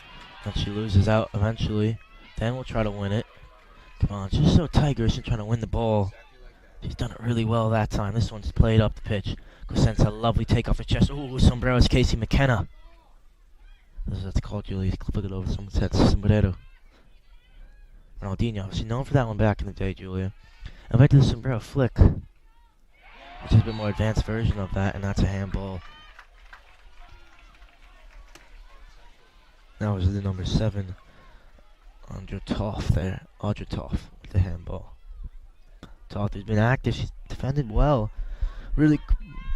Then she loses out eventually. Then we'll try to win it. Come on, she's so tiger. She's trying to win the ball. She's done it really well that time. This one's played up the pitch. Cosenza, a lovely take off her chest. Ooh, sombrero's Casey McKenna. This is what it's called, Julie. Flip it over. Someone said sombrero. Ronaldinho. She's known for that one back in the day, Julia. And right to the sombrero flick, which is a bit more advanced version of that, and that's a handball. That was the number 7. Audra Toff there. Audra Toff with the handball. Toff has been active. She's defended well. Really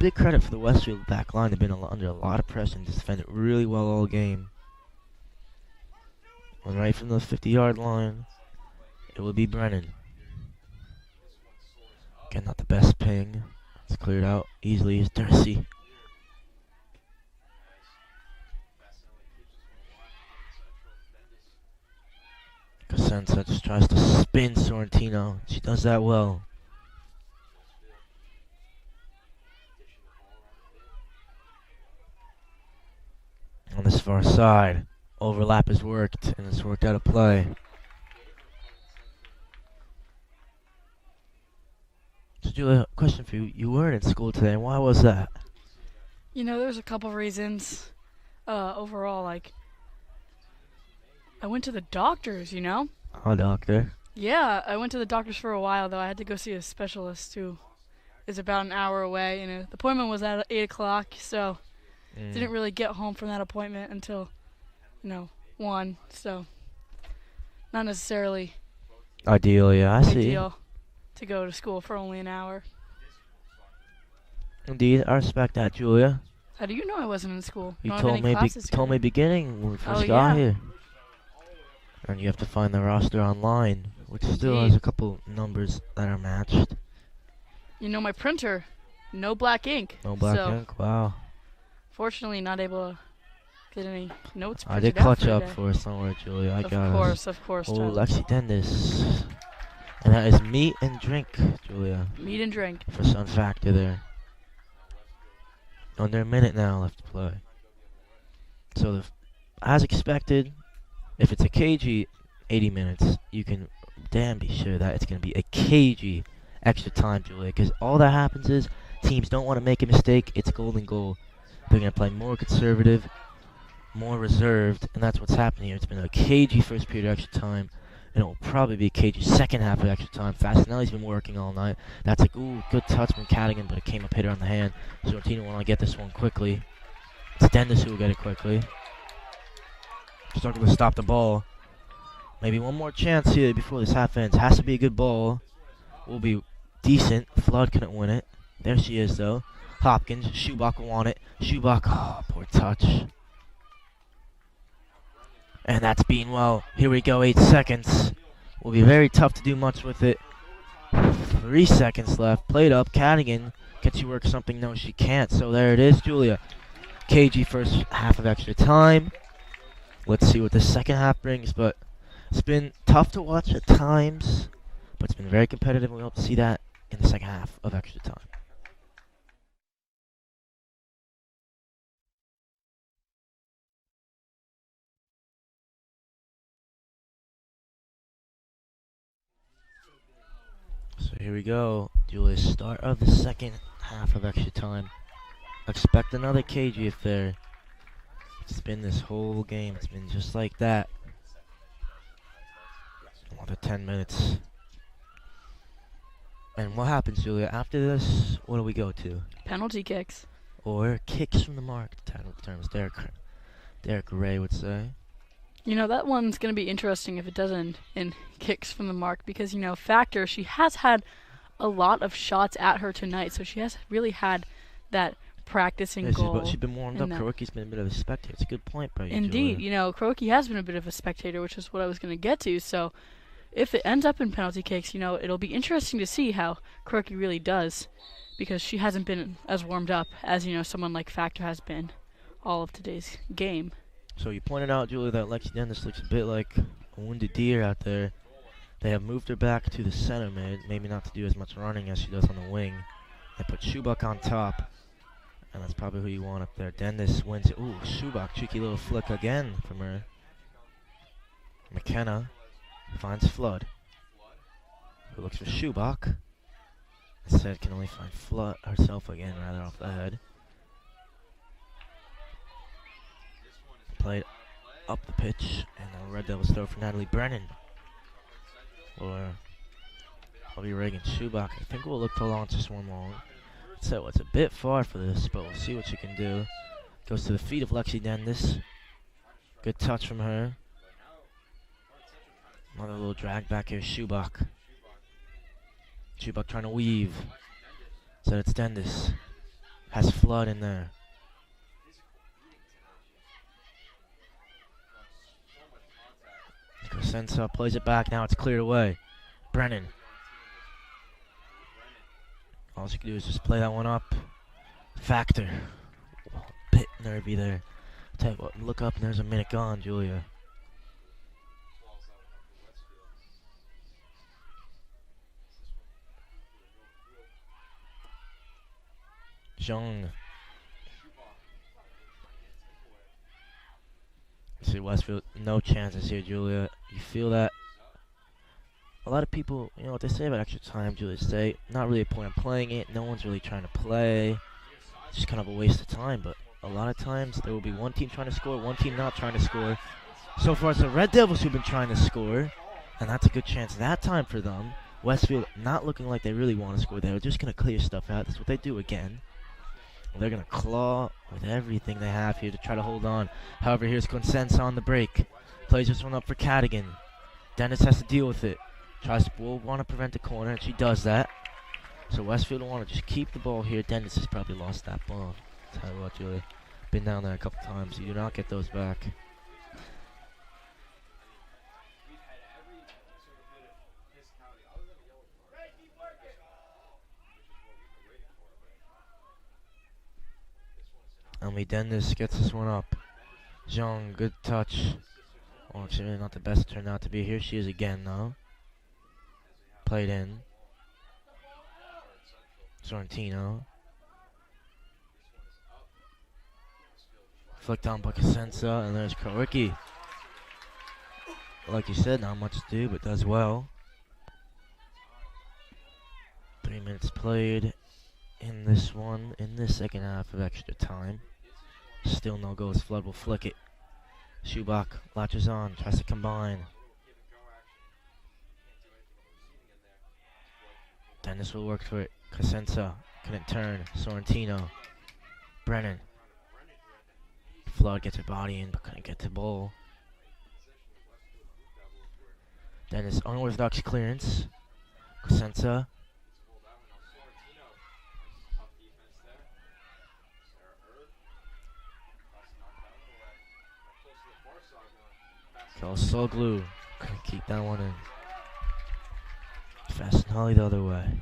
big credit for the Westfield back line. They've been under a lot of pressure and just defended really well all game. And right from the 50-yard line, it will be Brennan. Again, not the best ping. It's cleared out easily. Is Dursey. Cosenza just tries to spin Sorrentino. She does that well. On this far side, overlap has worked, and it's worked out of play. So, Julia, question for you. You weren't in school today. Why was that? You know, there's a couple reasons. Overall, like, I went to the doctors, you know? Oh, doctor. Yeah, I went to the doctors for a while, though. I had to go see a specialist who is about an hour away, and the appointment was at 8 o'clock, so didn't really get home from that appointment until, 1, so not necessarily Ideal, yeah, I see. ideal to go to school for only an hour. Indeed, I respect that, Julia. How do you know I wasn't in school? You Don't have told any me classes told me scheduled. beginning when we first Oh, got yeah. here. And you have to find the roster online, which still has Indeed. a couple numbers that are matched. You know, my printer, no black ink. No black so ink. Wow. Fortunately, not able to get any notes I printed did clutch out up today. for us. Don't worry, Julia. I Of got course, us. of course, Oh, Tyler. Lexi Dendis. And that is meat and drink, Julia. Meat and drink. For Sun Factor there. Under a minute now left to play. So, as expected, if it's a cagey 80 minutes, you can damn be sure that it's going to be a cagey extra time, Julia. Because all that happens is teams don't want to make a mistake. It's golden goal. They're going to play more conservative, more reserved, and that's what's happening here. It's been a cagey first period extra time, and it will probably be a cagey second half of extra time. Fasinelli's been working all night. That's like, ooh, good touch from Cadigan, but it came up hit her on the hand. Sortino want to get this one quickly. It's Dendis who will get it quickly. Struggle to stop the ball. Maybe one more chance here before this half ends. Has to be a good ball. Will be decent. Flood couldn't win it. There she is, though. Hopkins. Schubach will want it. Schubach. Oh, poor touch. And that's Beanwell. Here we go. 8 seconds. Will be very tough to do much with it. 3 seconds left. Played up. Cadigan. Can she work something? No, she can't. So there it is, Julia. KG first half of extra time. Let's see what the second half brings, but it's been tough to watch at times, but it's been very competitive, and we hope to see that in the second half of extra time. So here we go, Julia. Start of the second half of extra time. Expect another KG affair. It's been this whole game. It's been just like that. Another 10 minutes. And what happens, Julia? After this, what do we go to? Penalty kicks. Or kicks from the mark, technical terms. Derek Ray would say. You know, that one's going to be interesting if it doesn't in kicks from the mark because, you know, Factor, she has had a lot of shots at her tonight, so she has really had that practicing goal. She's been warmed up. Kuroki's been a bit of a spectator. It's a good point by you, Indeed. Julia. You know, Kuroki has been a bit of a spectator, which is what I was going to get to, so if it ends up in penalty kicks, you know, it'll be interesting to see how Kuroki really does because she hasn't been as warmed up as, you know, someone like Factor has been all of today's game. So you pointed out, Julia, that Lexi Dennis looks a bit like a wounded deer out there. They have moved her back to the center mid, maybe not to do as much running as she does on the wing. They put Schubach on top, and that's probably who you want up there. Dennis wins it. Ooh, Schubach, tricky little flick again from her. McKenna finds Flood, who looks for Schubach. Instead, can only find Flood herself again, rather off the head. Played up the pitch, and the Red Devils throw for Natalie Brennan. Or Bobby Reagan Schubach. I think we'll look to launch this one long. So it's a bit far for this, but we'll see what she can do. Goes to the feet of Lexi Dendis. Good touch from her. Another little drag back here, Schubach. Schubach trying to weave. So it's Dendis. Has Flood in there. Sensa plays it back. Now it's cleared away. Brennan. All she can do is just play that one up. Factor. Oh, a bit nervy there. Tell you what, look up and there's a minute gone, Julia. Zhang. See Westfield, no chances here, Julia. You feel that? A lot of people, you know what they say about extra time, Julia, say not really a point of playing it. No one's really trying to play. It's just kind of a waste of time. But a lot of times there will be one team trying to score, one team not trying to score. So far, it's the Red Devils who've been trying to score, and that's a good chance that time for them. Westfield not looking like they really want to score. They're just going to clear stuff out. That's what they do again. They're going to claw with everything they have here to try to hold on. However, here's Consensa on the break. Plays this one up for Cadigan. Dennis has to deal with it. Will want to prevent the corner, and she does that. So Westfield will want to just keep the ball here. Dennis has probably lost that ball. Tell you what, Julie. Been down there a couple times. You do not get those back. Emily Dennis gets this one up. Zhang, good touch. Oh, it's really not the best it turned out to be. Here she is again, though. Played in. Sorrentino. Flicked on by Cosenza, and there's Kowicki. Like you said, not much to do, but does well. 3 minutes played in this one, in this second half of extra time. Still no goals. Flood will flick it. Schubach latches on, tries to combine. Dennis will work for it. Cosenza couldn't turn. Sorrentino. Brennan. Flood gets her body in, but couldn't get the ball. Dennis, unorthodox clearance. Cosenza. Kalsoglu couldn't keep that one in. Fasinelli the other way.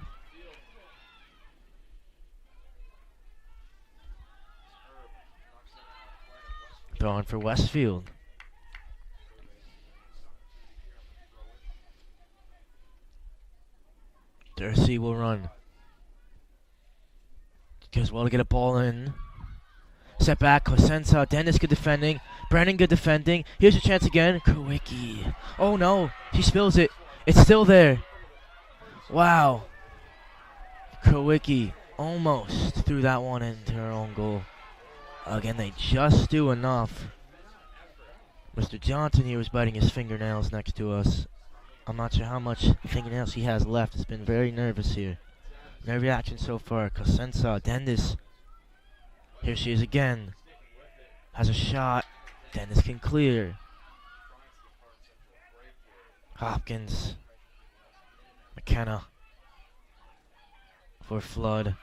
Throwing for Westfield. Dursey will run. Goes well to get a ball in. Set back, Cosenza, Dennis good defending. Brennan good defending. Here's a chance again. Kowicki. Oh no, she spills it. It's still there. Wow. Kowicki almost threw that one into her own goal. Again, they just do enough. Mr. Johnson here was biting his fingernails next to us. I'm not sure how much fingernails he has left. He's been very nervous here. No reaction so far. Cosenza, Dennis. Here she is again. Has a shot. Dennis can clear. Hopkins. McKenna. For Flood.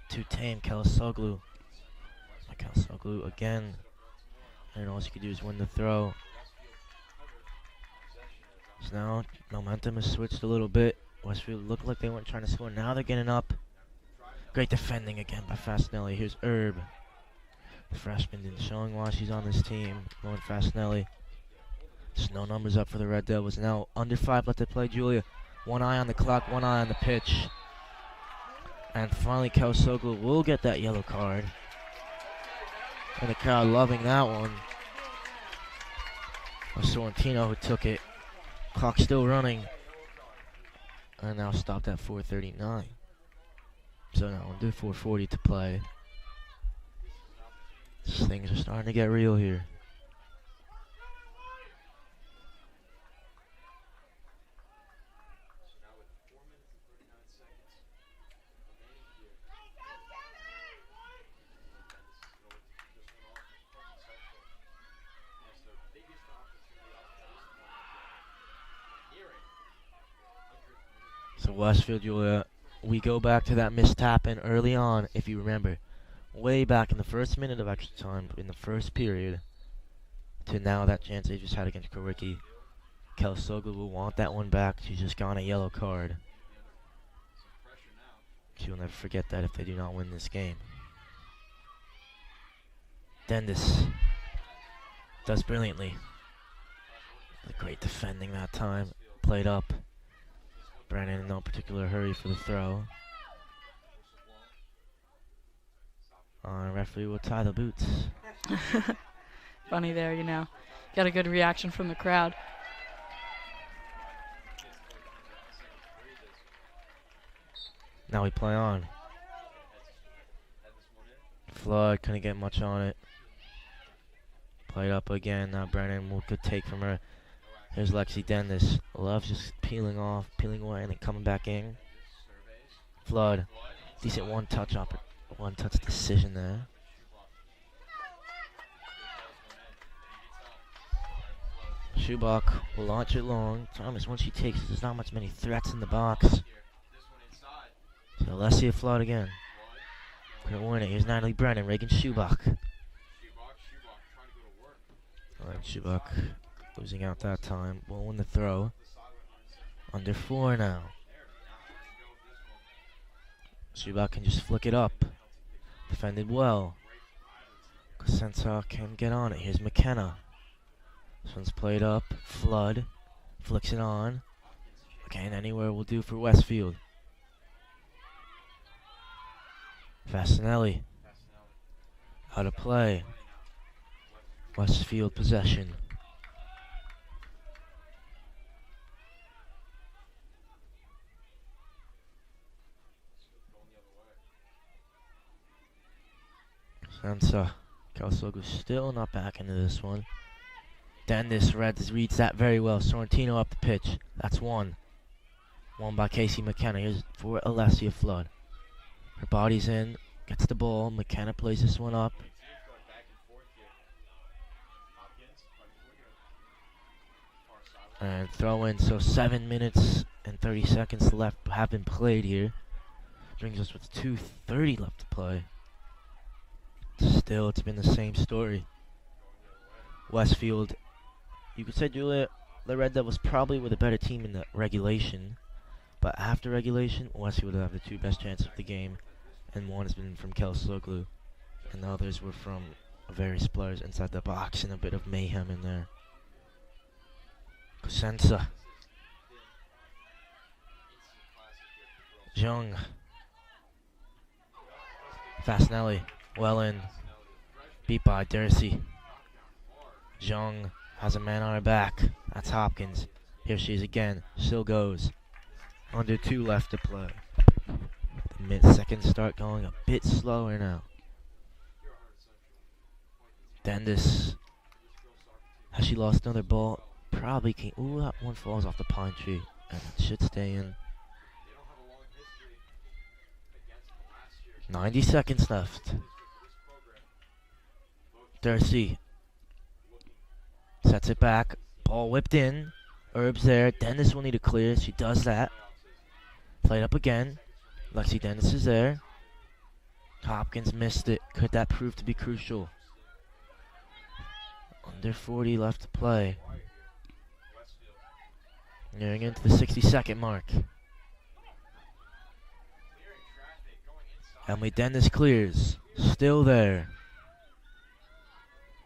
Too tame. Kalsoglu. Kalsoglu again. And all she could do is win the throw. So now momentum has switched a little bit. Westfield looked like they weren't trying to score. Now they're getting up. Great defending again by Fasinelli. Here's Herb. The freshman been showing why she's on this team. Lauren Fasinelli. Just no numbers up for the Red Devils. Now under 5 left to play, Julia. One eye on the clock, one eye on the pitch. And finally Kalsoglu will get that yellow card. And the crowd loving that one. Sorrentino who took it. Clock still running. And now stopped at 4:39. So now under 4:40 to play. Things are starting to get real here. So Westfield, Julia, we go back to that missed tap in early on, if you remember. Way back in the first minute of extra time, in the first period, to now that chance they just had against Kowicki. Kalsoglu will want that one back. She's just gone a yellow card. She will never forget that if they do not win this game. Dennis does brilliantly. Great defending that time. Played up. Brennan in no particular hurry for the throw. Referee will tie the boots. Funny there, Got a good reaction from the crowd. Now we play on. Flood couldn't get much on it. Played up again. Now Brennan will good take from her. Here's Lexi Dennis. Loves just peeling off, peeling away, and then coming back in. Flood. Decent one-touch decision there. Schubach will launch it long. Thomas, once she takes it, there's not many threats in the box. So let's see a Flood again. Gonna win it. Here's Natalie Brennan, Reagan Schubach. Alright, Schubach losing out that time. Will win the throw. Under 4 now. Schubach can just flick it up. Defended well. Cosenza can get on it. Here's McKenna. This one's played up. Flood flicks it on. Again, anywhere will do for Westfield. Fasinelli out of play. Westfield possession. Cosenza. Calsogu still not back into this one. Dennis reads that very well. Sorrentino up the pitch. That's one. One by Casey McKenna. Here's for Alessia Flood. Her body's in. Gets the ball. McKenna plays this one up. And throw in. So 7 minutes and 30 seconds left have been played here. Brings us with 2:30 left to play. Still, it's been the same story. Westfield, you could say, Julia, the Red Devils probably were the better team in the regulation. But after regulation, Westfield would have the two best chances of the game. And one has been from Calsogu. And the others were from various players inside the box and a bit of mayhem in there. Cosenza. Jung. Fasinelli. Well in. Beat by Dersey. Jung has a man on her back. That's Hopkins. Here she is again. Still goes. Under 2 left to play. The mid-seconds start going a bit slower now. Dendis. Has she lost another ball? Probably can't. Ooh, that one falls off the pine tree. And it should stay in. 90 seconds left. Dersey sets it back. Ball whipped in. Herb's there. Dennis will need to clear. She does that. Played up again. Lexi Dennis is there. Hopkins missed it. Could that prove to be crucial? Under 40 left to play. Nearing into the 60-second mark. Emily Dennis clears. Still there.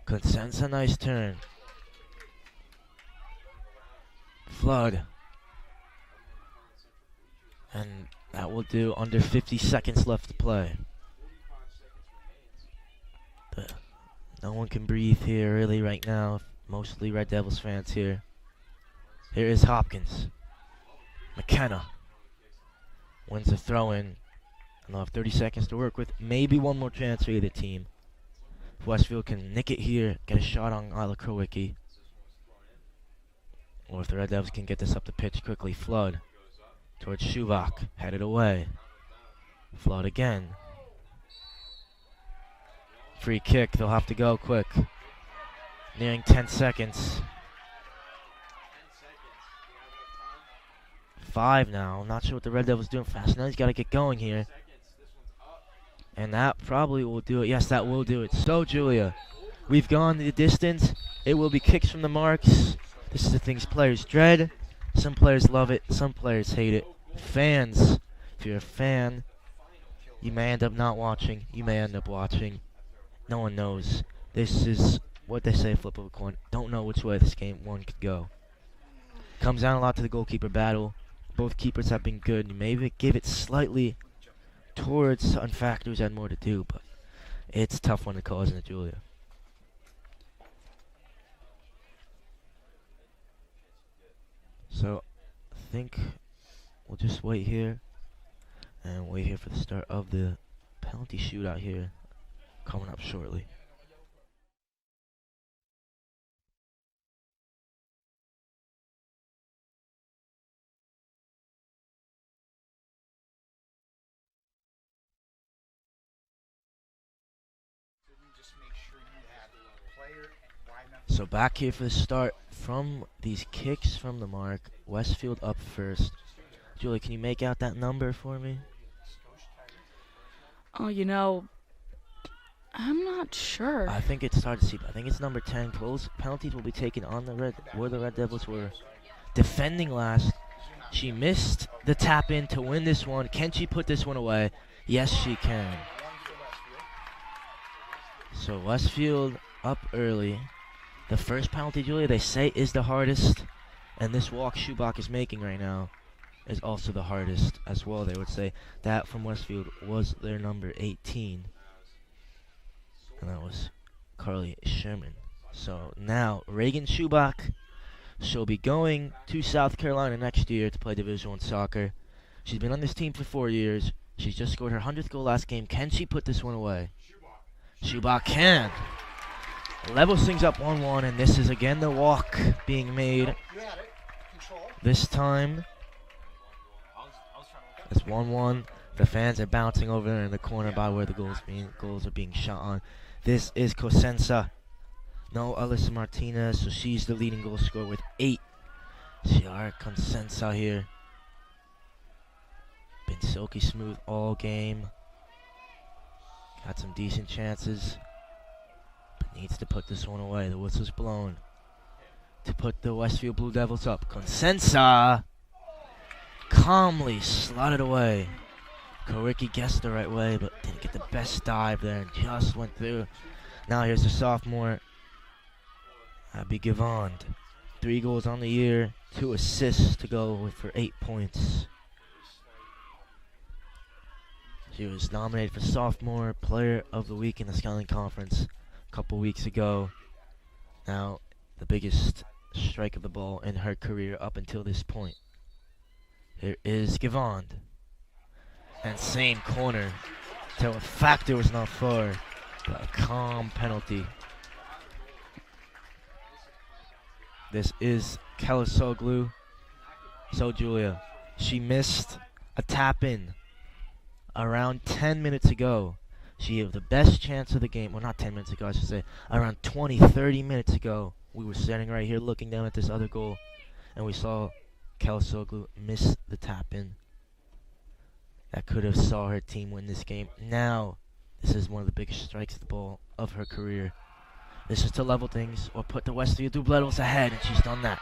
Cosenza, nice turn. Flood. And that will do. Under 50 seconds left to play. No one can breathe here really right now. Mostly Red Devils fans here. Here is Hopkins. McKenna wins the throw-in. And they'll have 30 seconds to work with. Maybe one more chance for either team. If Westfield can nick it here, get a shot on Isla Krowicki. Or if the Red Devils can get this up the pitch quickly. Flood towards Shuvak. Headed away. Flood again. Free kick. They'll have to go quick. Nearing 10 seconds. 5 now. I'm not sure what the Red Devils doing fast. Now he's got to get going here. And that probably will do it. Yes, that will do it. So, Julia, we've gone the distance. It will be kicks from the marks. This is the things players dread. Some players love it. Some players hate it. Fans, if you're a fan, you may end up not watching. You may end up watching. No one knows. This is what they say, flip of a coin. Don't know which way this game one could go. Comes down a lot to the goalkeeper battle. Both keepers have been good. You may give it slightly towards certain factors had more to do, but it's a tough one to call, isn't it, Julia? So I think we'll just wait here and wait here for the start of the penalty shootout here coming up shortly. So back here for the start from these kicks from the mark. Westfield up first. Julie, can you make out that number for me? Oh, you know, I'm not sure. I think it's hard to see, but I think it's number 10. Penalties will be taken on the where the Red Devils were defending last. She missed the tap in to win this one. Can she put this one away? Yes, she can. So Westfield up early. The first penalty, Julia, they say is the hardest. And this walk Schubach is making right now is also the hardest as well. They would say that from Westfield was their number 18. And that was Carly Sherman. So now Reagan Schubach, she'll be going to South Carolina next year to play Division I soccer. She's been on this team for 4 years. She's just scored her 100th goal last game. Can she put this one away? Schubach can. Levels things up 1-1, and this is again the walk being made. This time, it's 1-1. The fans are bouncing over there in the corner by where the goals are being shot on. This is Cosenza. No Alyssa Martinez, so she's the leading goal scorer with 8. Ciara Cosenza here. Been silky smooth all game. Got some decent chances. But needs to put this one away. The whistle's blown. To put the Westfield Blue Devils up. Cosenza calmly slotted away. Kowicki guessed the right way, but didn't get the best dive there and just went through. Now here's the sophomore, Abby Givand. 3 goals on the year, 2 assists to go with for 8 points. She was nominated for Sophomore Player of the Week in the Scouting Conference a couple weeks ago. Now, the biggest strike of the ball in her career up until this point. Here is Givand. And same corner. So a factor was not far, but a calm penalty. This is Kalasoglu. So Julia, she missed a tap in around 10 minutes ago. She had the best chance of the game. Well, not 10 minutes ago, I should say. Around 20, 30 minutes ago, we were standing right here looking down at this other goal, and we saw Kalasoglu miss the tap in. That could have saw her team win this game. Now, this is one of the biggest strikes of the ball of her career. This is to level things or put the Westfield Blue Devils ahead, and she's done that.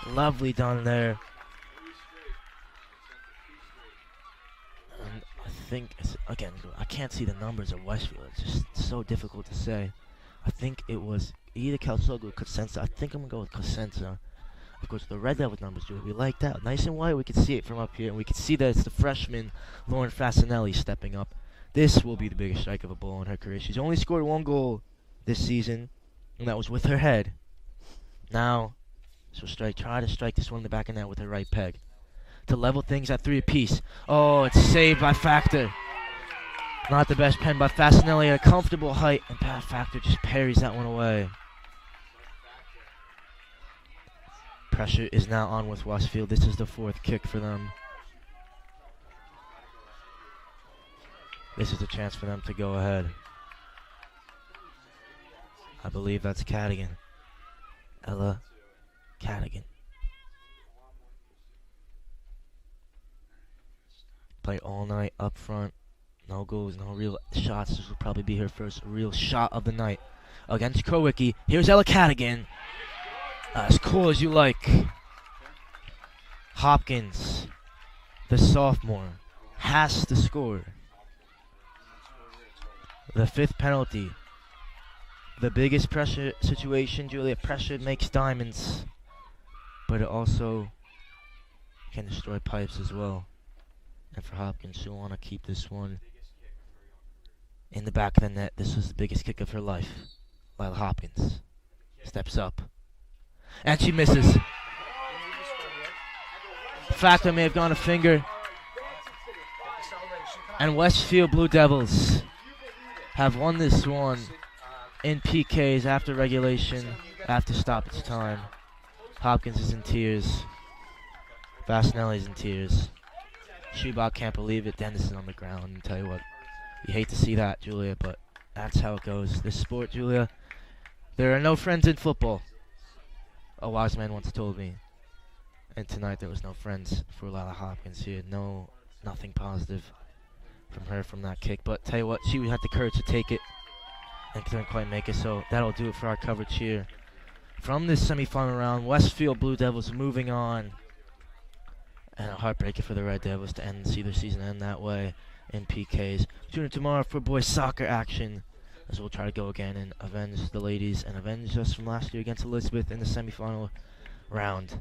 Lovely done there. And I think, again, I can't see the numbers of Westfield. It's just so difficult to say. I think it was either Calsogo or Cosenza. I think I'm going to go with Cosenza. Of course, the Red Devils numbers, Julie, we like that. Nice and white, we can see it from up here. And we can see that it's the freshman, Lauren Fasinelli, stepping up. This will be the biggest strike of a ball in her career. She's only scored 1 goal this season, and that was with her head. Now, she'll try to strike this one in the back of net with her right peg. To level things at 3 apiece. Oh, it's saved by Factor. Not the best pen by Fasinelli at a comfortable height, and Factor just parries that one away. Pressure is now on with Westfield. This is the 4th kick for them. This is a chance for them to go ahead. I believe that's Cadigan. Ella Cadigan. Play all night up front. No goals, no real shots. This will probably be her first real shot of the night. Against Kowicki. Here's Ella Cadigan. As cool as you like. Hopkins, the sophomore, has to score. The 5th penalty. The biggest pressure situation, Julia. Pressure makes diamonds. But it also can destroy pipes as well. And for Hopkins, she'll want to keep this one in the back of the net. This was the biggest kick of her life. Lila Hopkins steps up. And she misses. Factor may have gone a finger. And Westfield Blue Devils have won this one in PKs after regulation, after stoppage time. Hopkins is in tears. Fasinelli's in tears. Schubach can't believe it. Dennis is on the ground. And tell you what, you hate to see that, Julia, but that's how it goes. This sport, Julia, there are no friends in football. A wise man once told me. And tonight there was no friends for Lila Hopkins here. Nothing positive from her from that kick. But tell you what, she had the courage to take it and couldn't quite make it. So that'll do it for our coverage here. From this semifinal round, Westfield Blue Devils moving on. And a heartbreaker for the Red Devils to see their season end that way in PKs. Tune in tomorrow for boys soccer action. as we'll try to go again and avenge the ladies and avenge us from last year against Elizabeth in the semifinal round.